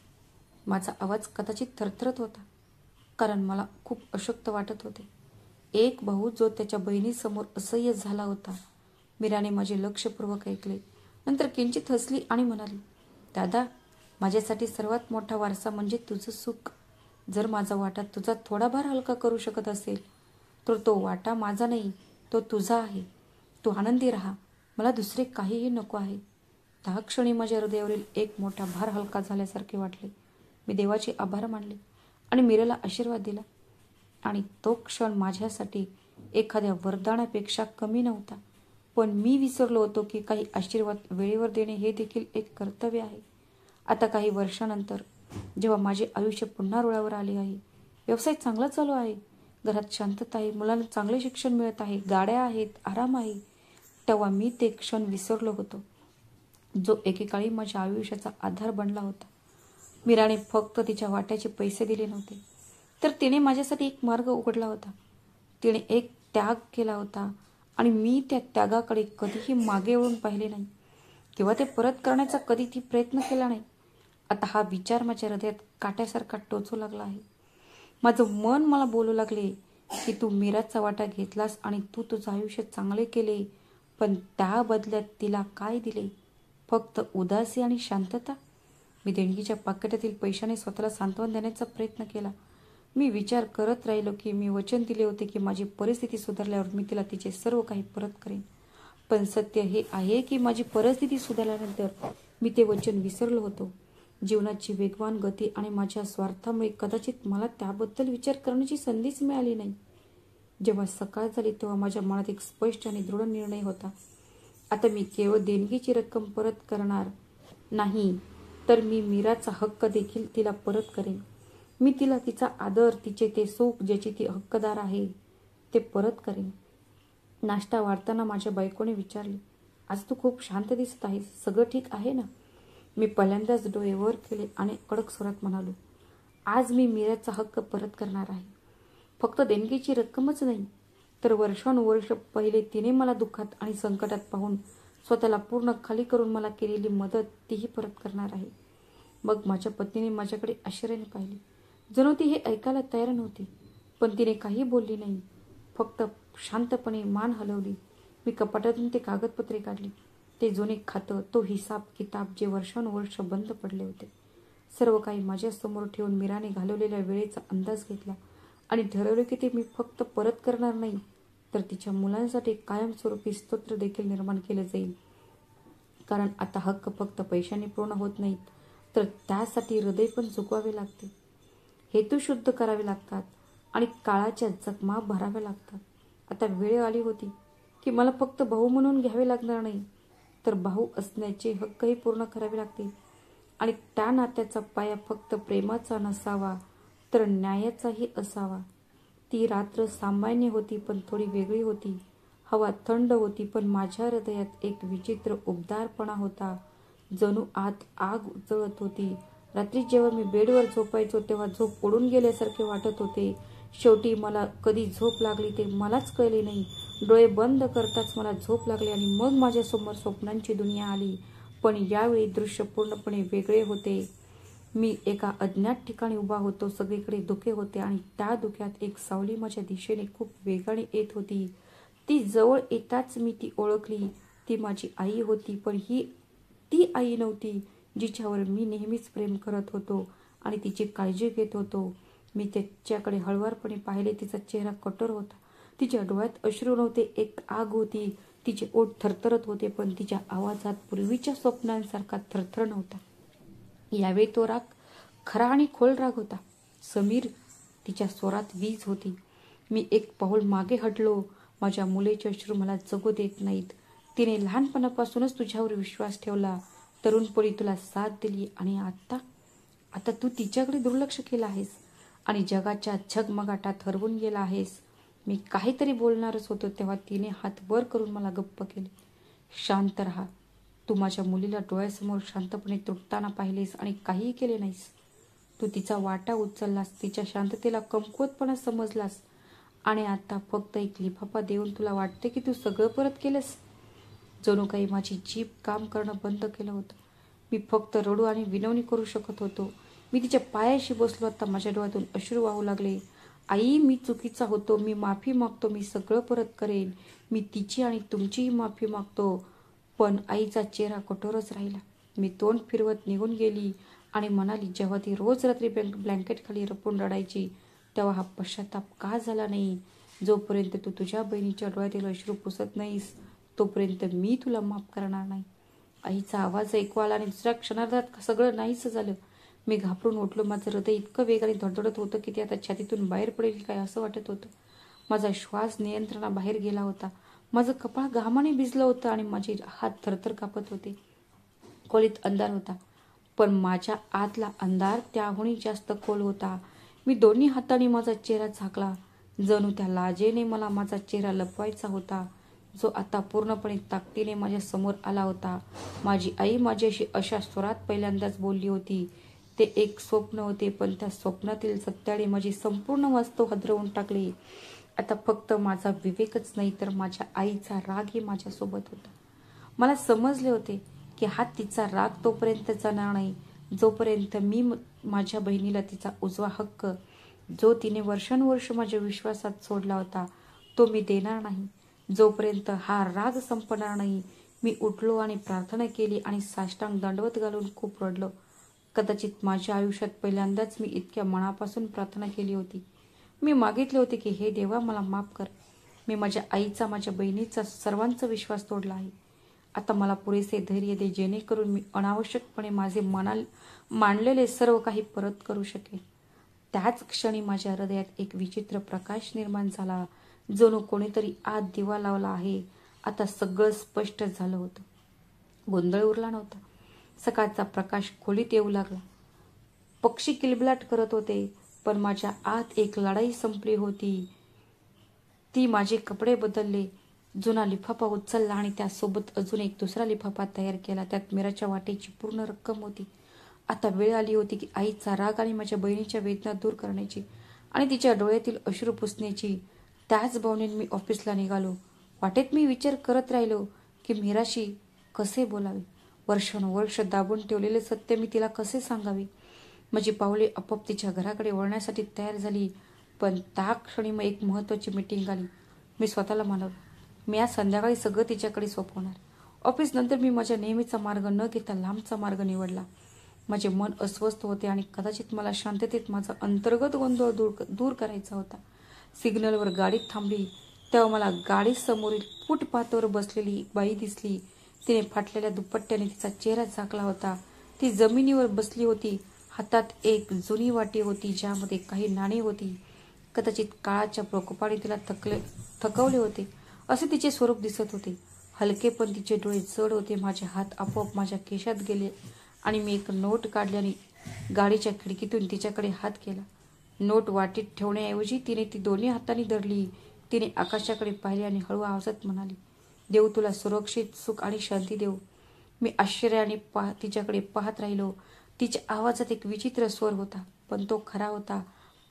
माझा आवाज कदाचित थरथरत होता, कारण मला खूप अशक्त वाटत होते. एक भाऊ जो त्याच्या बहिणीसमोर असह्य झाला होता. मीराने माझे लक्षपूर्वक ऐकले. नंतर किंचित हसली आणि म्हणाली, दादा, माझ्यासाठी सर्वात मोठा वारसा म्हणजे तुझं सुख. जर माझा वाटा तुझा थोडा भार हलका करू शकत असेल, तर तो वाटा माझा नाही, तो तुझा आहे. तू आनंदी राहा, मला दुसरे काहीही नको आहे. त्या क्षणी माझ्या हृदयावरील एक मोठा भार हलका झाल्यासारखे वाटले. मी देवाचे आभार मानले आणि मीराला आशीर्वाद दिला. आणि तो क्षण माझ्यासाठी एखाद्या वरदानापेक्षा कमी नव्हता. पण मी विसरलो होतो की काही आशीर्वाद वेळेवर देणे हे देखील एक कर्तव्य आहे. आता काही वर्षानंतर जेव्हा माझे आयुष्य पुन्हा रुळावर आले आहे, व्यवसाय चांगला चालू आहे, घरात शांतता आहे, मुलांना चांगले शिक्षण मिळत आहे, गाड्या आहेत, आराम आहे, तेव्हा मी ते क्षण विसरलो होतो, जो एकेकाळी माझ्या आयुष्याचा आधार बनला होता. मीराने फक्त तिच्या वाट्याचे पैसे दिले नव्हते, तर तिने माझ्यासाठी एक मार्ग उघडला होता. तिने एक त्याग केला होता आणि मी त्या त्यागाकडे कधीही मागे वळून पाहिले नाही किंवा ते परत करण्याचा कधी ती प्रयत्न केला नाही. आता हा विचार माझ्या हृदयात काट्यासारखा टोचू लागला आहे. माझं मन मला बोलू लागले की तू मीराचा वाटा घेतलास आणि तू तुझं आयुष्य चांगले केले, पण त्या बदल्यात तिला काय दिले? फक्त उदासी आणि शांतता. मी देणगीच्या पाकिटातील पैशाने स्वतःला सांत्वन देण्याचा प्रयत्न केला. मी विचार करत राहिलो की मी वचन दिले होते की माझी परिस्थिती सुधारल्यावर मी तिला तिचे सर्व काही परत करेन. पण सत्य हे आहे की माझी परिस्थिती सुधारल्यानंतर मी ते वचन विसरलो होतो. जीवनाची वेगवान गती आणि माझ्या स्वार्थामुळे कदाचित मला त्याबद्दल विचार करण्याची संधीच मिळाली नाही. जेव्हा सकाळ झाली तेव्हा माझ्या मनात एक स्पष्ट आणि दृढ निर्णय होता. आता मी केवळ देणगीची रक्कम परत करणार नाही, तर मी मीराचा हक्क देखील तिला परत करेन. मी तिला तिचा आदर, तिचे ते सुख ज्याची ती हक्कदार आहे, ते परत करेन. नाश्ता वाढताना माझ्या बायकोने विचारले, आज तू खूप शांत दिसत आहेस, सगळं ठीक आहे ना? मी पहिल्यांदाच डोळे वर केले आणि कडक स्वरात म्हणालो, आज मी मीराचा हक्क परत करणार आहे. फक्त देणगीची रक्कमच नाही, तर वर्षानुवर्ष पहिले तिने मला दुःखात आणि संकटात पाहून स्वतःला पूर्ण खाली करून मला केलेली मदत तीही परत करणार आहे. मग माझ्या पत्नीने माझ्याकडे आश्चर्याने पाहिले. जणू ती हे ऐकायला तयार नव्हती, पण तिने काही बोलली नाही, फक्त शांतपणे मान हलवली. मी कपाटातून ते कागदपत्रे काढली, ते जुने खातं, तो हिसाब किताब जे वर्षानुवर्ष बंद पडले होते. सर्व काही माझ्यासमोर ठेवून मीराने घालवलेल्या वेळेचा अंदाज घेतला आणि ठरवले की ते मी फक्त परत करणार नाही, तर तिच्या मुलांसाठी कायमस्वरूपी स्तोत्र देखील निर्माण केले जाईल. कारण आता हक्क फक्त पैशाने पूर्ण होत नाहीत, तर त्यासाठी हृदय पण झुकवावे लागते, हेतू शुद्ध करावे लागतात आणि काळाच्या जखमा भराव्या लागतात. आता वेळ आली होती की मला फक्त भाऊ म्हणून घ्यावे लागणार नाही, तर भाऊ असण्याचे हक्कही पूर्ण करावे लागतील. आणि त्या नात्याचा पाया फक्त प्रेमाचा नसावा, तर न्यायाचाही असावा. ती रात्र सामान्य होती, पण थोडी वेगळी होती. हवा थंड होती, पण माझ्या हृदयात एक विचित्र उबदारपणा होता, जणू आत आग जळत होती. रात्री जेव्हा मी बेडवर झोपायचो तेव्हा झोप उडून गेल्यासारखे वाटत होते. शेवटी मला कधी झोप लागली ते मलाच कळले नाही. डोळे बंद करताच मला झोप लागली आणि मग माझ्यासमोर स्वप्नांची दुनिया आली. पण यावेळी दृश्य पूर्णपणे वेगळे होते. मी एका अज्ञात ठिकाणी उभा होतो. सगळीकडे धुके होते आणि त्या धुक्यात एक सावली माझ्या दिशेने खूप वेगाने येत होती. ती जवळ येताच मी ती ओळखली. ती माझी आई होती, पण ही ती आई नव्हती जिच्यावर मी नेहमीच प्रेम करत होतो आणि तिची काळजी घेत होतो. मी तिच्याकडे हळुवारपणे पाहिले. तिचा चेहरा कठोर होता. तिच्या डोळ्यात अश्रू नव्हते, एक आग होती. तिचे ओठ थरथरत होते, पण तिच्या आवाजात पूर्वीच्या स्वप्नांसारखा थरथर नव्हता. यावेळी तो राग खरा आणि खोल राग होता. समीर, तिच्या स्वरात वीज होती. मी एक पाऊल मागे हटलो. माझ्या मुलीचे अश्रू मला जगू देत नाहीत. तिने लहानपणापासूनच तुझ्यावर विश्वास ठेवला, तरुणपणी तुला साथ दिली आणि आता आता तू तिच्याकडे दुर्लक्ष केलं आहेस आणि जगाच्या झगमगाटात हरवून गेला आहेस. मी काहीतरी बोलणारच होतो तेव्हा तिने हात वर करून मला गप्प केले. शांत राहा. तू माझ्या मुलीला डोळ्यासमोर शांतपणे तुटताना पाहिलेस आणि काहीही केले नाहीस. तू तिचा वाटा उचललास, तिच्या शांततेला कमकुवतपणा समजलास आणि आता फक्त एक लिफाफा देऊन तुला वाटते की तू सगळं परत केलंस. जणू काही माझी जीभ काम करणं बंद केलं होतं. मी फक्त रडू आणि विनवणी करू शकत होतो. मी तिच्या पायाशी बसलो. आता माझ्या डोळ्यातून अश्रू वाहू लागले. आई, मी चुकीचा होतो. मी माफी मागतो. मी सगळं परत करेन. मी तिची आणि तुमचीही माफी मागतो. पण आईचा चेहरा कठोरच राहिला. मी तोंड फिरवत निघून गेली आणि म्हणाली, जेव्हा ती रोज रात्री ब्लँकेटखाली लपून रडायची तेव्हा हा पश्चाताप का झाला नाही? जोपर्यंत तू तुझ्या बहिणीच्या डोळ्यातील अश्रू पुसत नाहीस तोपर्यंत मी तुला माफ करणार नाही. आईचा आवाज ऐकू आला आणि दुसऱ्या क्षणार्धात सगळं नाहीसं झालं. मी घाबरून उठलो. माझं हृदय इतकं वेगाने धडधडत होतं की ते आता छातीतून बाहेर पडेल काय असं वाटत होतं. माझा श्वास नियंत्रणाबाहेर गेला होता. माझं कपाळ घामाने भिजलं होतं आणि माझे हात थरथर कापत होते. खोलीत अंधार होता, पण माझ्या आतला अंधार त्याहूनही जास्त खोल होता. मी दोन्ही हातांनी माझा चेहरा झाकला. जणू त्या लाजेने मला माझा चेहरा लपवायचा होता, जो आता पूर्णपणे ताकदीने माझ्या समोर आला होता. माझी आई माझ्याशी अशा स्वरात पहिल्यांदाच बोलली होती. ते एक स्वप्न होते, पण त्या स्वप्नातील सत्याने माझी संपूर्ण वास्तव हादरवून टाकले. आता फक्त माझा विवेकच नाही तर माझ्या आईचा रागही माझ्यासोबत होता. मला समजले होते की हा तिचा राग तोपर्यंत जाणार नाही जोपर्यंत मी माझ्या बहिणीला तिचा उजवा हक्क, जो तिने वर्षानुवर्ष माझ्या विश्वासात सोडला होता, तो मी देणार नाही. जोपर्यंत हा राग संपणार नाही. मी उठलो आणि प्रार्थना केली आणि साष्टांग दंडवत घालून खूप रडलो. कदाचित माझ्या आयुष्यात पहिल्यांदाच मी इतक्या मनापासून प्रार्थना केली होती. मी मागितले होते की हे देवा, मला माफ कर. मी माझ्या आईचा, माझ्या बहिणीचा, सर्वांचा विश्वास तोडला आहे. आता मला पुरेसे धैर्य दे जेणेकरून मी अनावश्यकपणे माझे मानलेले सर्व काही परत करू शकेन. त्याच क्षणी माझ्या हृदयात एक विचित्र प्रकाश निर्माण झाला. जणू कोणीतरी आत दिवा लावला आहे. आता सगळं स्पष्ट झालं होतं. गोंधळ उरला नव्हता. सकाळचा प्रकाश खोलीत येऊ लागला. पक्षी किलबिलाट करत होते, पण माझ्या आत एक लढाई संपली होती. ती माझे कपडे बदलले, जुना लिफाफा उचलला आणि त्यासोबत अजून एक दुसरा लिफाफा तयार केला. त्यात मीराच्या वाटेची पूर्ण रक्कम होती. आता वेळ आली होती की आईचा राग आणि माझ्या बहिणीच्या वेदना दूर करण्याची आणि तिच्या डोळ्यातील अश्रू पुसण्याची. त्याच भावनेने मी ऑफिसला निघालो. वाटेत मी विचार करत राहिलो की मीराशी कसे बोलावे. वर्षानुवर्ष दाबून ठेवलेले सत्य मी तिला कसे सांगावे. माझी पावले आपोआप तिच्या घराकडे वळण्यासाठी तयार झाली. पण त्या क्षणी मग एक महत्त्वाची मीटिंग आली. मी स्वतःला म्हणालो, मी आज संध्याकाळी सगळं तिच्याकडे सोपवणार. ऑफिस नंतर मी माझ्या नेहमीचा मार्ग न घेता लांबचा मार्ग निवडला. माझे मन अस्वस्थ होते आणि कदाचित मला शांततेत माझा अंतर्गत गोंधळ दूर करायचा होता. सिग्नलवर गाडी थांबली तेव्हा मला गाडीसमोरील फुटपाथवर बसलेली बाई दिसली. तिने फाटलेल्या दुपट्ट्याने तिचा चेहरा झाकला होता. ती जमिनीवर बसली होती. हातात एक जुनी वाटी होती ज्यामध्ये काही नाणी होती. कदाचित काळाच्या प्रकोपाने तिला थकवले होते असे तिचे स्वरूप दिसत होते. हलके पण तिचे डोळे जड होते. माझे हात आपोआप माझ्या खिशात गेले आणि मी एक नोट काढली आणि गाडीच्या खिडकीतून तिच्याकडे हात केला. नोट वाटीत ठेवण्याऐवजी तिने ती दोन्ही हातांनी धरली. तिने आकाशाकडे पाहिले आणि हळू आवाजात म्हणाली, देव तुला सुरक्षित, सुख आणि शांती देव. मी आश्चर्याने तिच्याकडे पाहत राहिलो. तिच्या आवाजात एक विचित्र स्वर होता, पण तो खरा होता.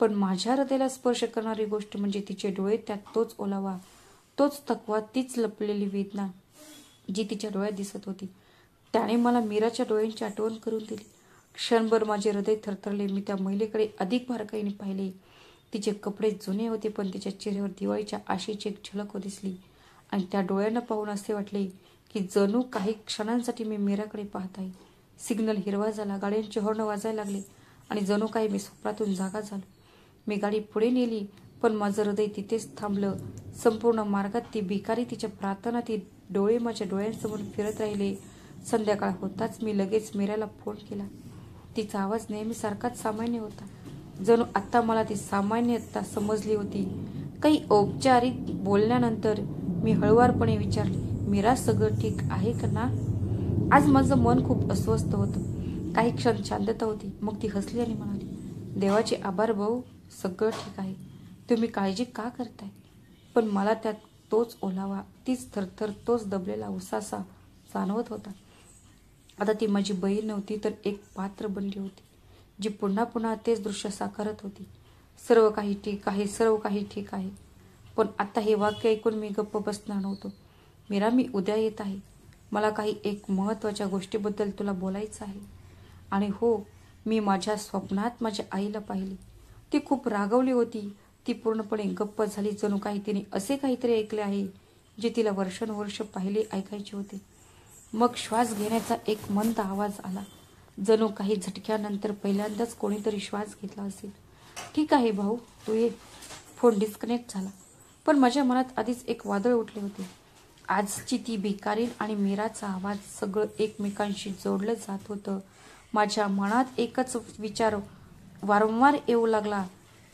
पण माझ्या हृदयाला स्पर्श करणारी गोष्ट म्हणजे तिचे डोळे, त्यात तोच ओलावा, तोच थकवा, तीच लपलेली वेदना जी तिच्या डोळ्यात दिसत होती. त्याने मला मीराच्या डोळ्यांची आठवण करून दिली. क्षणभर माझे हृदय थरथरले. मी त्या महिलेकडे अधिक बारकाईने पाहिले. तिचे कपडे जुने होते, पण तिच्या चेहऱ्यावर दिवाळीच्या आशेची एक झलक दिसली. आणि त्या डोळ्यांना पाहून असे वाटले की जणू काही क्षणांसाठी मी मीराकडे पाहत आहे. सिग्नल हिरवा झाला. गाड्यांचे हॉर्न वाजायला लागले आणि जणू काही मी स्वप्नातून जागा झालो. मी गाडी पुढे नेली, पण माझं हृदय तिथेच थांबलं. संपूर्ण मार्गात ती भिकारी, तिच्या प्रार्थना, ती डोळे माझ्या डोळ्यांसमोर फिरत राहिले. संध्याकाळ होताच मी लगेच मीराला फोन केला. तिचा आवाज नेहमीसारखाच सामान्य होता. जणू आत्ता मला ती सामान्यता समजली होती. काही औपचारिक बोलण्यानंतर मी हळुवारपणे विचारले, मीरा, सगळं ठीक आहे का ना? आज माझं मन खूप अस्वस्थ होतं. काही क्षण शांतता होती. मग ती हसली आणि म्हणाली, देवाचे आभार भाऊ, सगळं ठीक आहे. तुम्ही काळजी का करताय? पण मला त्यात तोच ओलावा, तीच थरथर, तोच दबलेला उसासा जाणवत होता. आता ती माझी बहीण नव्हती, तर एक पात्र बनली होती, जी पुन्हा पुन्हा तेच दृश्य साकारत होती. सर्व काही ठीक आहे, सर्व काही ठीक आहे. पण आता हे वाक्य ऐकून मी गप्प बसणार नव्हतो. मीरा, मी उद्या येत आहे. मला काही एक महत्त्वाच्या गोष्टीबद्दल तुला बोलायचं आहे. आणि हो, मी माझ्या स्वप्नात माझ्या आईला पाहिली. ती खूप रागवली होती. ती पूर्णपणे गप्प झाली. जणू काही तिने असे काहीतरी ऐकले आहे जे तिला वर्षानुवर्ष पहिले ऐकायचे होते. मग श्वास घेण्याचा एक मंद आवाज आला. जणू काही झटक्यानंतर पहिल्यांदाच कोणीतरी श्वास घेतला असेल. ठीक आहे भाऊ, तू ये. फोन डिस्कनेक्ट झाला. पण माझ्या मनात आधीच एक वादळ उठले होते. आजची ती भिकारीण आणि मीराचा आवाज, सगळं एकमेकांशी जोडलं जात होतं. माझ्या मनात एकच विचार वारंवार येऊ लागला,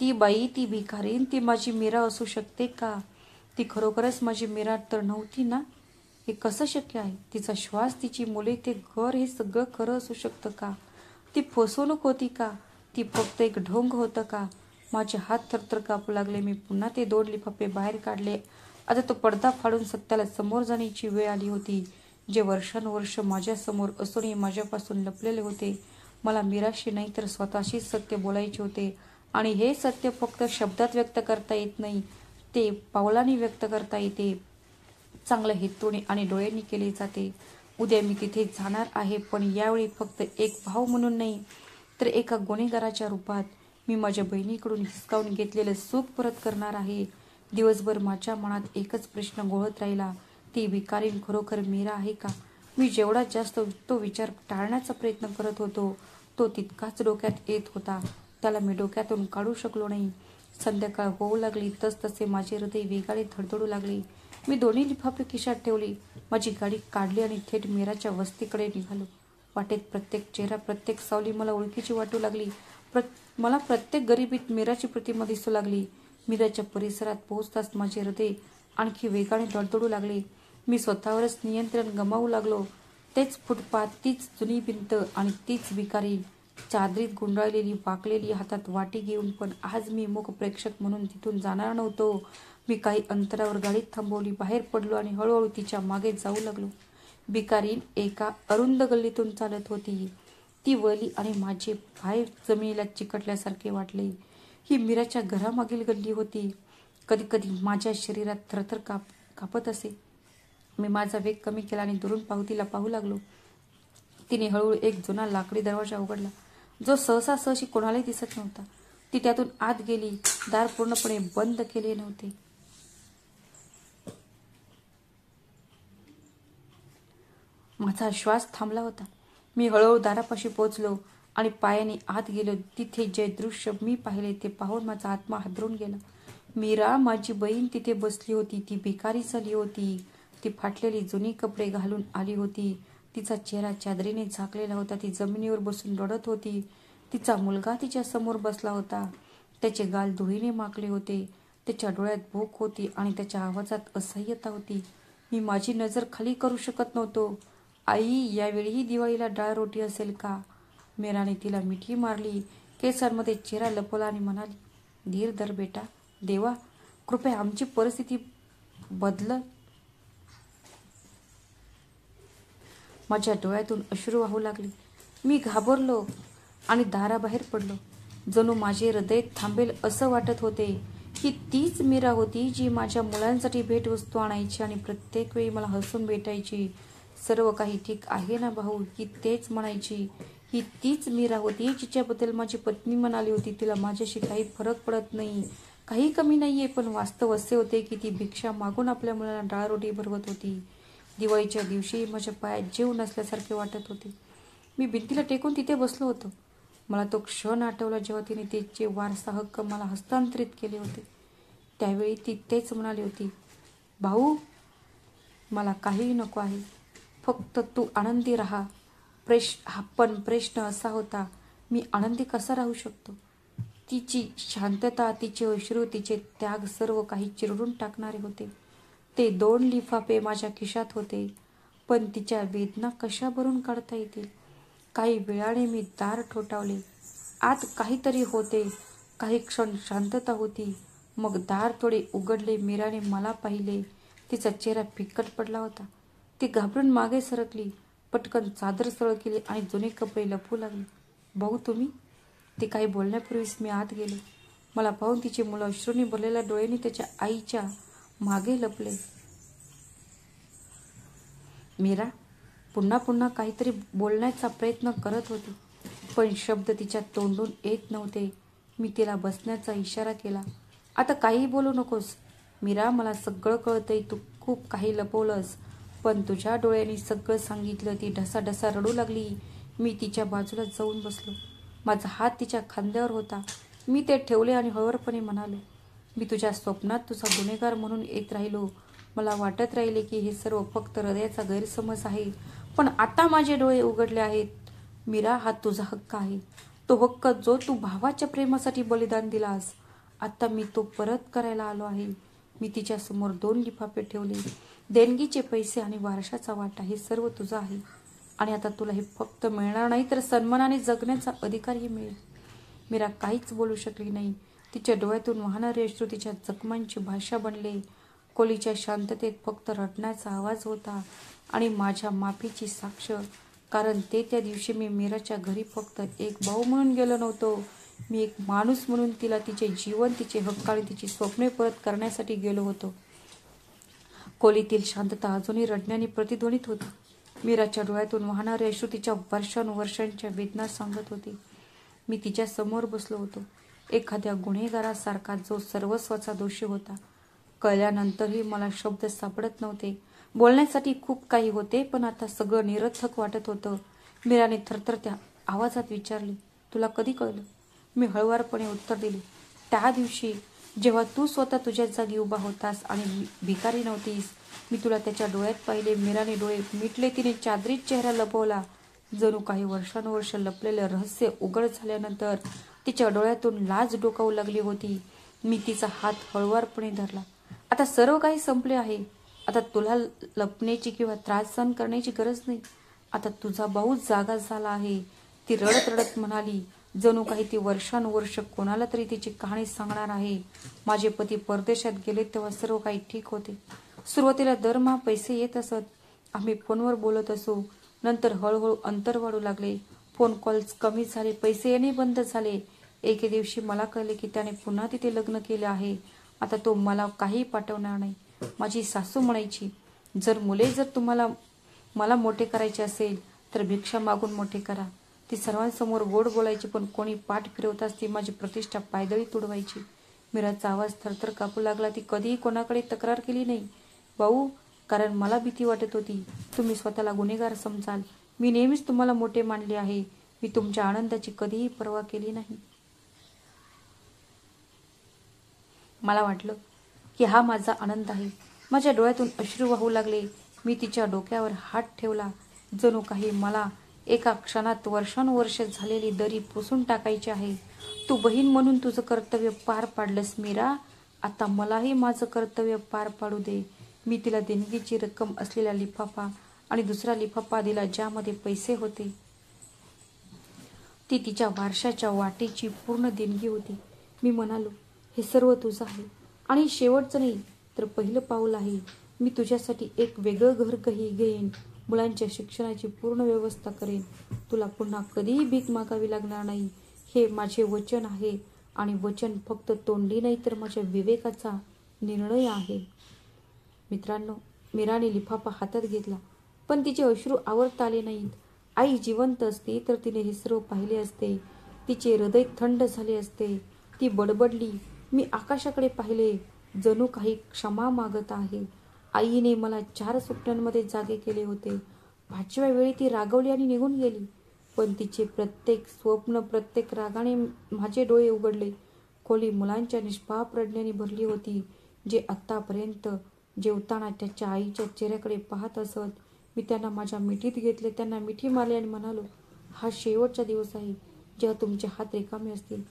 ती बाई, ती भिकारीण, ती माझी मीरा असू शकते का? ती खरोखरच माझी मीरा तर नव्हती ना? हे कसं शक्य आहे? तिचा श्वास, तिची मुले, ते घर, हे सगळं खरं असू शकतं का? ती फसवणूक होती का? ती फक्त एक ढोंग होतं का? माझे हात थरथर कापू लागले. मी पुन्हा ते 2 लिफाफे बाहेर काढले. आता तो पडदा फाडून सत्याला समोर जाण्याची वेळ आली होती, जे वर्षानुवर्ष माझ्यासमोर असूनही माझ्यापासून लपलेले होते. मला मीराशी नाही तर स्वतःशीच सत्य बोलायचे होते. आणि हे सत्य फक्त शब्दात व्यक्त करता येत नाही, ते पावलांनी व्यक्त करता येते, चांगल्या हेतूने आणि डोळ्यांनी केले जाते. उद्या मी तिथे जाणार आहे, पण यावेळी फक्त एक भाऊ म्हणून नाही, तर एका गुन्हेगाराच्या रूपात. मी माझ्या बहिणीकडून हिसकावून घेतलेलं सुख परत करणार आहे. दिवसभर माझ्या मनात एकच प्रश्न घोळत राहिला, ती भिकारीण खरोखर मीरा आहे का? मी जेवढा जास्त तो विचार टाळण्याचा प्रयत्न करत होतो, तो तितकाच डोक्यात येत होता. त्याला मी डोक्यातून काढू शकलो नाही. संध्याकाळ होऊ लागली तसतसे माझे हृदय वेगाने धडधडू लागले. मी 2 लिफाफे खिशात ठेवली. माझी गाडी काढली आणि थेट मीराच्या वस्तीकडे निघालो. वाटेत प्रत्येक चेहरा, प्रत्येक सावली मला ओळखीची वाटू लागली. मला प्रत्येक गरिबीत मीराची प्रतिमा दिसू लागली. मीराच्या परिसरात पोहोचताच माझे हृदय आणखी वेगाने धडधडू लागले. मी स्वतःवरच नियंत्रण गमावू लागलो. तेच फुटपाथ, तीच जुनी भिंत आणि तीच भिकारी, चादरीत गुंडाळलेली, वाकलेली, हातात वाटी घेऊन. पण आज मी मूक प्रेक्षक म्हणून तिथून जाणार नव्हतो. मी काही अंतरावर गाडीत थांबवली, बाहेर पडलो आणि हळूहळू तिच्या मागे जाऊ लागलो. भिकारीण एका अरुंद गल्लीतून चालत होती. ती वळली आणि माझे पाय जमिनीला चिकटल्यासारखे वाटले. ही मीराच्या घरामागील गल्ली होती. कधी कधी माझ्या शरीरात थरथर कापत असे. मी माझा वेग कमी केला आणि दुरून तिला पाहू लागलो. तिने हळूहळू एक जुना लाकडी दरवाजा उघडला, जो सहशी कोणालाही दिसत नव्हता. ती त्यातून आत गेली. दार पूर्णपणे बंद केले नव्हते. माझा श्वास थांबला होता. मी हळूहळू दारापाशी पोहोचलो आणि पायाने आत गेलो. तिथे जे दृश्य मी पाहिले ते पाहून माझा आत्मा हादरून गेला. मीरा, माझी बहीण, तिथे बसली होती. ती भिकारी झाली होती. ती फाटलेली जुनी कपडे घालून आली होती. तिचा चेहरा चादरीने झाकलेला होता. ती जमिनीवर बसून रडत होती. तिचा मुलगा तिच्या समोर बसला होता. त्याचे गाल धुळीने माखले होते. त्याच्या डोळ्यात भूक होती आणि त्याच्या आवाजात असह्यता होती. मी माझी नजर खाली करू शकत नव्हतो. आई, यावेळीही दिवाळीला डाळ रोटी असेल का? मीराने तिला मिठी मारली, केसांमध्ये चेहरा लपवला आणि म्हणाली, धीर धर बेटा. देवा, कृपया आमची परिस्थिती बदल. माझ्या डोळ्यातून अश्रू वाहू लागले. मी घाबरलो आणि दाराबाहेर पडलो. जणू माझे हृदय थांबेल असं वाटत होते. ही तीच मीरा होती जी माझ्या मुलांसाठी भेटवस्तू आणायची आणि प्रत्येक वेळी मला हसून भेटायची. सर्व काही ठीक आहे ना भाऊ? ही तेच म्हणायची. ही तीच मीरा होती जिच्याबद्दल माझी पत्नी म्हणाली होती तिला माझ्याशी काही फरक पडत नाही, काही कमी नाहीये. पण वास्तव असे होते की ती भिक्षा मागून आपल्या मुलाला डाळरोटी भरवत होती. दिवाळीच्या दिवशी माझ्या पायात जीव नसल्यासारखे वाटत होते. मी भिंतीला टेकून तिथे बसलो होतो. मला तो क्षण आठवला जेव्हा तिने तिचे वारसा हक्क मला हस्तांतरित केले होते. त्यावेळी ती तेच म्हणाली होती, भाऊ मला काहीही नको आहे, फक्त तू आनंदी राहा. पण प्रश्न असा होता, मी आनंदी कसा राहू शकतो? तिची शांतता, तिचे अश्रू, तिचे त्याग सर्व काही चिरडून टाकणारे होते. ते 2 लिफाफे माझ्या खिशात होते, पण तिच्या वेदना कशा भरून काढता येतील? काही वेळाने मी दार ठोठावले. आत काहीतरी होते. काही क्षण शांतता होती. मग दार थोडे उघडले. मीराने मला पाहिले. तिचा चेहरा फिकट पडला होता. ती घाबरून मागे सरकली, पटकन चादर सरळ केली आणि जुने कपडे लपवू लागली. भाऊ तुम्ही? ती काही बोलण्यापूर्वीच मी आत गेलो. मला पाहून तिची मुलं अश्रूंनी भरलेल्या डोळ्यांनी त्याच्या आईच्या मागे लपले. मीरा पुन्हा पुन्हा काहीतरी बोलण्याचा प्रयत्न करत होती, पण शब्द तिच्या तोंडून येत नव्हते. मी तिला बसण्याचा इशारा केला. आता काहीही बोलू नकोस मीरा, मला सगळं कळतंय. तू खूप काही लपवलंस, पण तुझ्या डोळ्यांनी सगळं सांगितलं. ती ढसाढसा रडू लागली. मी तिच्या बाजूला जाऊन बसलो. माझा हात तिच्या खांद्यावर होता. मी ते ठेवले आणि हळूवारपणे म्हणालो, मी तुझ्या स्वप्नात तुझा गुन्हेगार म्हणून येत राहिलो. मला वाटत राहिले की हे सर्व फक्त हृदयाचा गैरसमज आहे, पण आता माझे डोळे उघडले आहेत. मीरा, हा तुझा हक्क आहे, तो हक्क जो तू भावाच्या प्रेमासाठी बलिदान दिलास. आता मी तो परत करायला आलो आहे. मी तिच्या समोर 2 लिफाफे ठेवले. देणगीचे पैसे आणि वारशाचा वाटा, हे सर्व तुझं आहे. आणि आता तुला हे फक्त मिळणार नाही तर सन्मानाने जगण्याचा अधिकारही मिळेल. मीरा काहीच बोलू शकली नाही. तिच्या डोळ्यातून वाहणारे अश्रू तिच्या जखमांची भाषा बनले. खोलीच्या शांततेत फक्त रडण्याचा आवाज होता आणि माझ्या माफीची साक्ष. कारण त्या दिवशी मी मीराच्या घरी फक्त एक भाऊ म्हणून गेलो नव्हतो. मी एक माणूस म्हणून तिला तिचे जीवन, तिचे हक्क आणि तिची स्वप्ने परत करण्यासाठी गेलो होतो. खोलीतील शांतता अजूनही रडण्याने प्रतिध्वनित होती. मीराच्या डोळ्यातून वाहणारे अश्रू तिच्या वर्षानुवर्षांच्या वेदना सांगत होते. मी तिच्या समोर बसलो होतो, एखाद्या गुन्हेगारासारखा जो सर्वस्वाचा दोषी होता. कळल्यानंतरही मला शब्द सापडत नव्हते. बोलण्यासाठी खूप काही होते, पण आता सगळं निरर्थक वाटत होतं. मीराने थरथरत्या आवाजात विचारले, तुला कधी कळलं? मी हळुवारपणे उत्तर दिले, त्या दिवशी जेव्हा तू स्वतः तुझ्या जागी उभा होतास आणि भिकारी नव्हतीस. मी तुला त्याच्या डोळ्यात पाहिले. मीराने डोळे मिटले. तिने चादरीत चेहरा लपवला. जणू काही वर्षानुवर्ष लपलेलं रहस्य उघड झाल्यानंतर तिच्या डोळ्यातून लाज डोकावू लागली होती. मी तिचा हात हळुवारपणे धरला. आता सर्व काही संपले आहे. आता तुला लपण्याची किंवा त्रास सहन करण्याची गरज नाही. आता तुझा भाऊ जागा झाला आहे. ती रडत रडत म्हणाली, जणू काही ती वर्षानुवर्ष कोणाला तरी तिची कहाणी सांगणार आहे. माझे पती परदेशात गेले तेव्हा सर्व काही ठीक होते. सुरुवातीला दरमहा पैसे येत असत. आम्ही फोनवर बोलत असो. नंतर हळूहळू अंतर वाढू लागले. फोन कॉल्स कमी झाले, पैसे येणे बंद झाले. एके दिवशी मला कळले की त्याने पुन्हा तिथे लग्न केले आहे. आता तो मला काही पाठवणार नाही. माझी सासू म्हणायची, जर तुम्हाला मला मोठे करायचे असेल तर भिक्षा मागून मोठे करा. ती सर्वांसमोर गोड बोलायची, पण कोणी पाठ फिरवताच ती माझी प्रतिष्ठा पायदळी तुडवायची. मीराचा आवाज थरथर कापू लागला. ती कधीही कोणाकडे तक्रार केली नाही भाऊ, कारण मला भीती वाटत होती तुम्ही स्वतःला गुन्हेगार समजाल. मी नेहमीच तुम्हाला मोठे मानले आहे. मी तुमच्या आनंदाची कधीही पर्वा केली नाही. मला वाटलं की हा माझा आनंद आहे. माझ्या डोळ्यातून अश्रू वाहू लागले. मी तिच्या डोक्यावर हात ठेवला. जणू काही मला एका क्षणात वर्षानुवर्ष झालेली दरी पुसून टाकायची आहे. तू बहीण म्हणून तुझं कर्तव्य पार पाडलंस मीरा. आता मलाही माझं कर्तव्य पार पाडू दे. मी तिला देणगीची रक्कम असलेला लिफाफा आणि दुसरा लिफाफा दिला ज्यामध्ये पैसे होते. ती तिच्या वारशाच्या वाटेची पूर्ण देणगी होती. मी म्हणालो, हे सर्व तुझं आहे आणि शेवटचं नाही तर पहिलं पाऊल आहे. मी तुझ्यासाठी एक वेगळं घर घेईन. मुलांच्या शिक्षणाची पूर्ण व्यवस्था करेन. तुला पुन्हा कधीही भीक मागावी लागणार नाही. हे माझे वचन आहे आणि वचन फक्त तोंडी नाही तर माझ्या विवेकाचा निर्णय आहे. मित्रांनो, मीराने लिफाफा हातात घेतला पण तिचे अश्रू आवरता आले नाहीत. आई जिवंत असती तर तिने हे सर्व पाहिले असते. तिचे हृदय थंड झाले असते. ती बडबडली, मी आकाशाकडे पाहिले, जणू काही क्षमा मागत आहे. आईने मला 4 स्वप्नांमध्ये जागे केले होते. 5व्या वेळी ती रागवली आणि निघून गेली. पण तिचे प्रत्येक स्वप्न, प्रत्येक रागाने माझे डोळे उघडले. खोली मुलांच्या निष्पाप रडण्याने भरली होती, जे आत्तापर्यंत जेवताना त्याच्या आईच्या चेहऱ्याकडे पाहत असत. मी त्यांना माझ्या मिठीत घेतले, त्यांना मिठी मारली आणि म्हणालो, हा शेवटचा दिवस आहे जेव्हा तुमचे हात रिकामे असतील.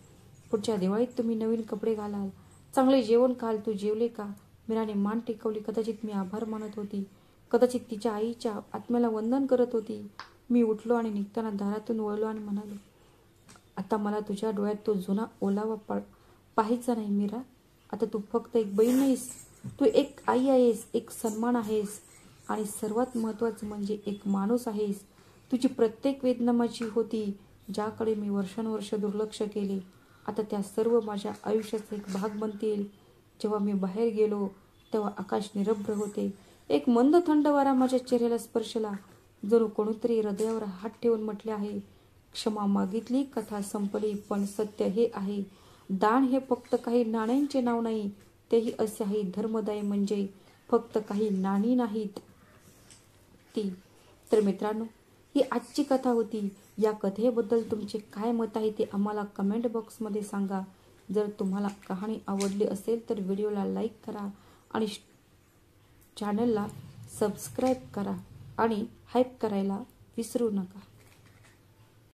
पुढच्या दिवाळीत तुम्ही नवीन कपडे घालाल, चांगले जेवण खाल. तू जेवले का? मीराने मान टेकवली. कदाचित मी आभार मानत होती, कदाचित तिच्या आईच्या आत्म्याला वंदन करत होती. मी उठलो आणि निघताना दारातून वळलो आणि म्हणालो, आता मला तुझ्या डोळ्यात तो जुना ओलावा पाहायचा नाही मीरा. आता तू फक्त एक बहीण नाहीस, तू एक आई आहेस, एक सन्मान आहेस आणि सर्वात महत्त्वाचं म्हणजे एक माणूस आहेस. तुझी प्रत्येक वेदना माझी होती, ज्याकडे मी वर्षानुवर्ष दुर्लक्ष केले. आता त्या सर्व माझ्या आयुष्याचा एक भाग बनतील. जेव्हा मी बाहेर गेलो तेव्हा आकाश निरभ्र होते. एक मंद थंड वारा माझ्या चेहऱ्याला स्पर्शला. जणू कोणीतरी हृदयावर हात ठेवून म्हटले आहे, क्षमा मागितली, कथा संपली. पण सत्य हे आहे, दान हे फक्त काही नाण्यांचे नाव नाही, तेही असे आहे, धर्मदाय म्हणजे फक्त काही नाणी नाहीत ती. तर मित्रांनो, ही आजची कथा होती. या कथेबद्दल तुमचे काय मत आहे ते आम्हाला कमेंट बॉक्समध्ये सांगा. जर तुम्हाला कहाणी आवडली असेल तर व्हिडिओला लाईक करा आणि चॅनलला सबस्क्राईब करा आणि हाईप करायला विसरू नका.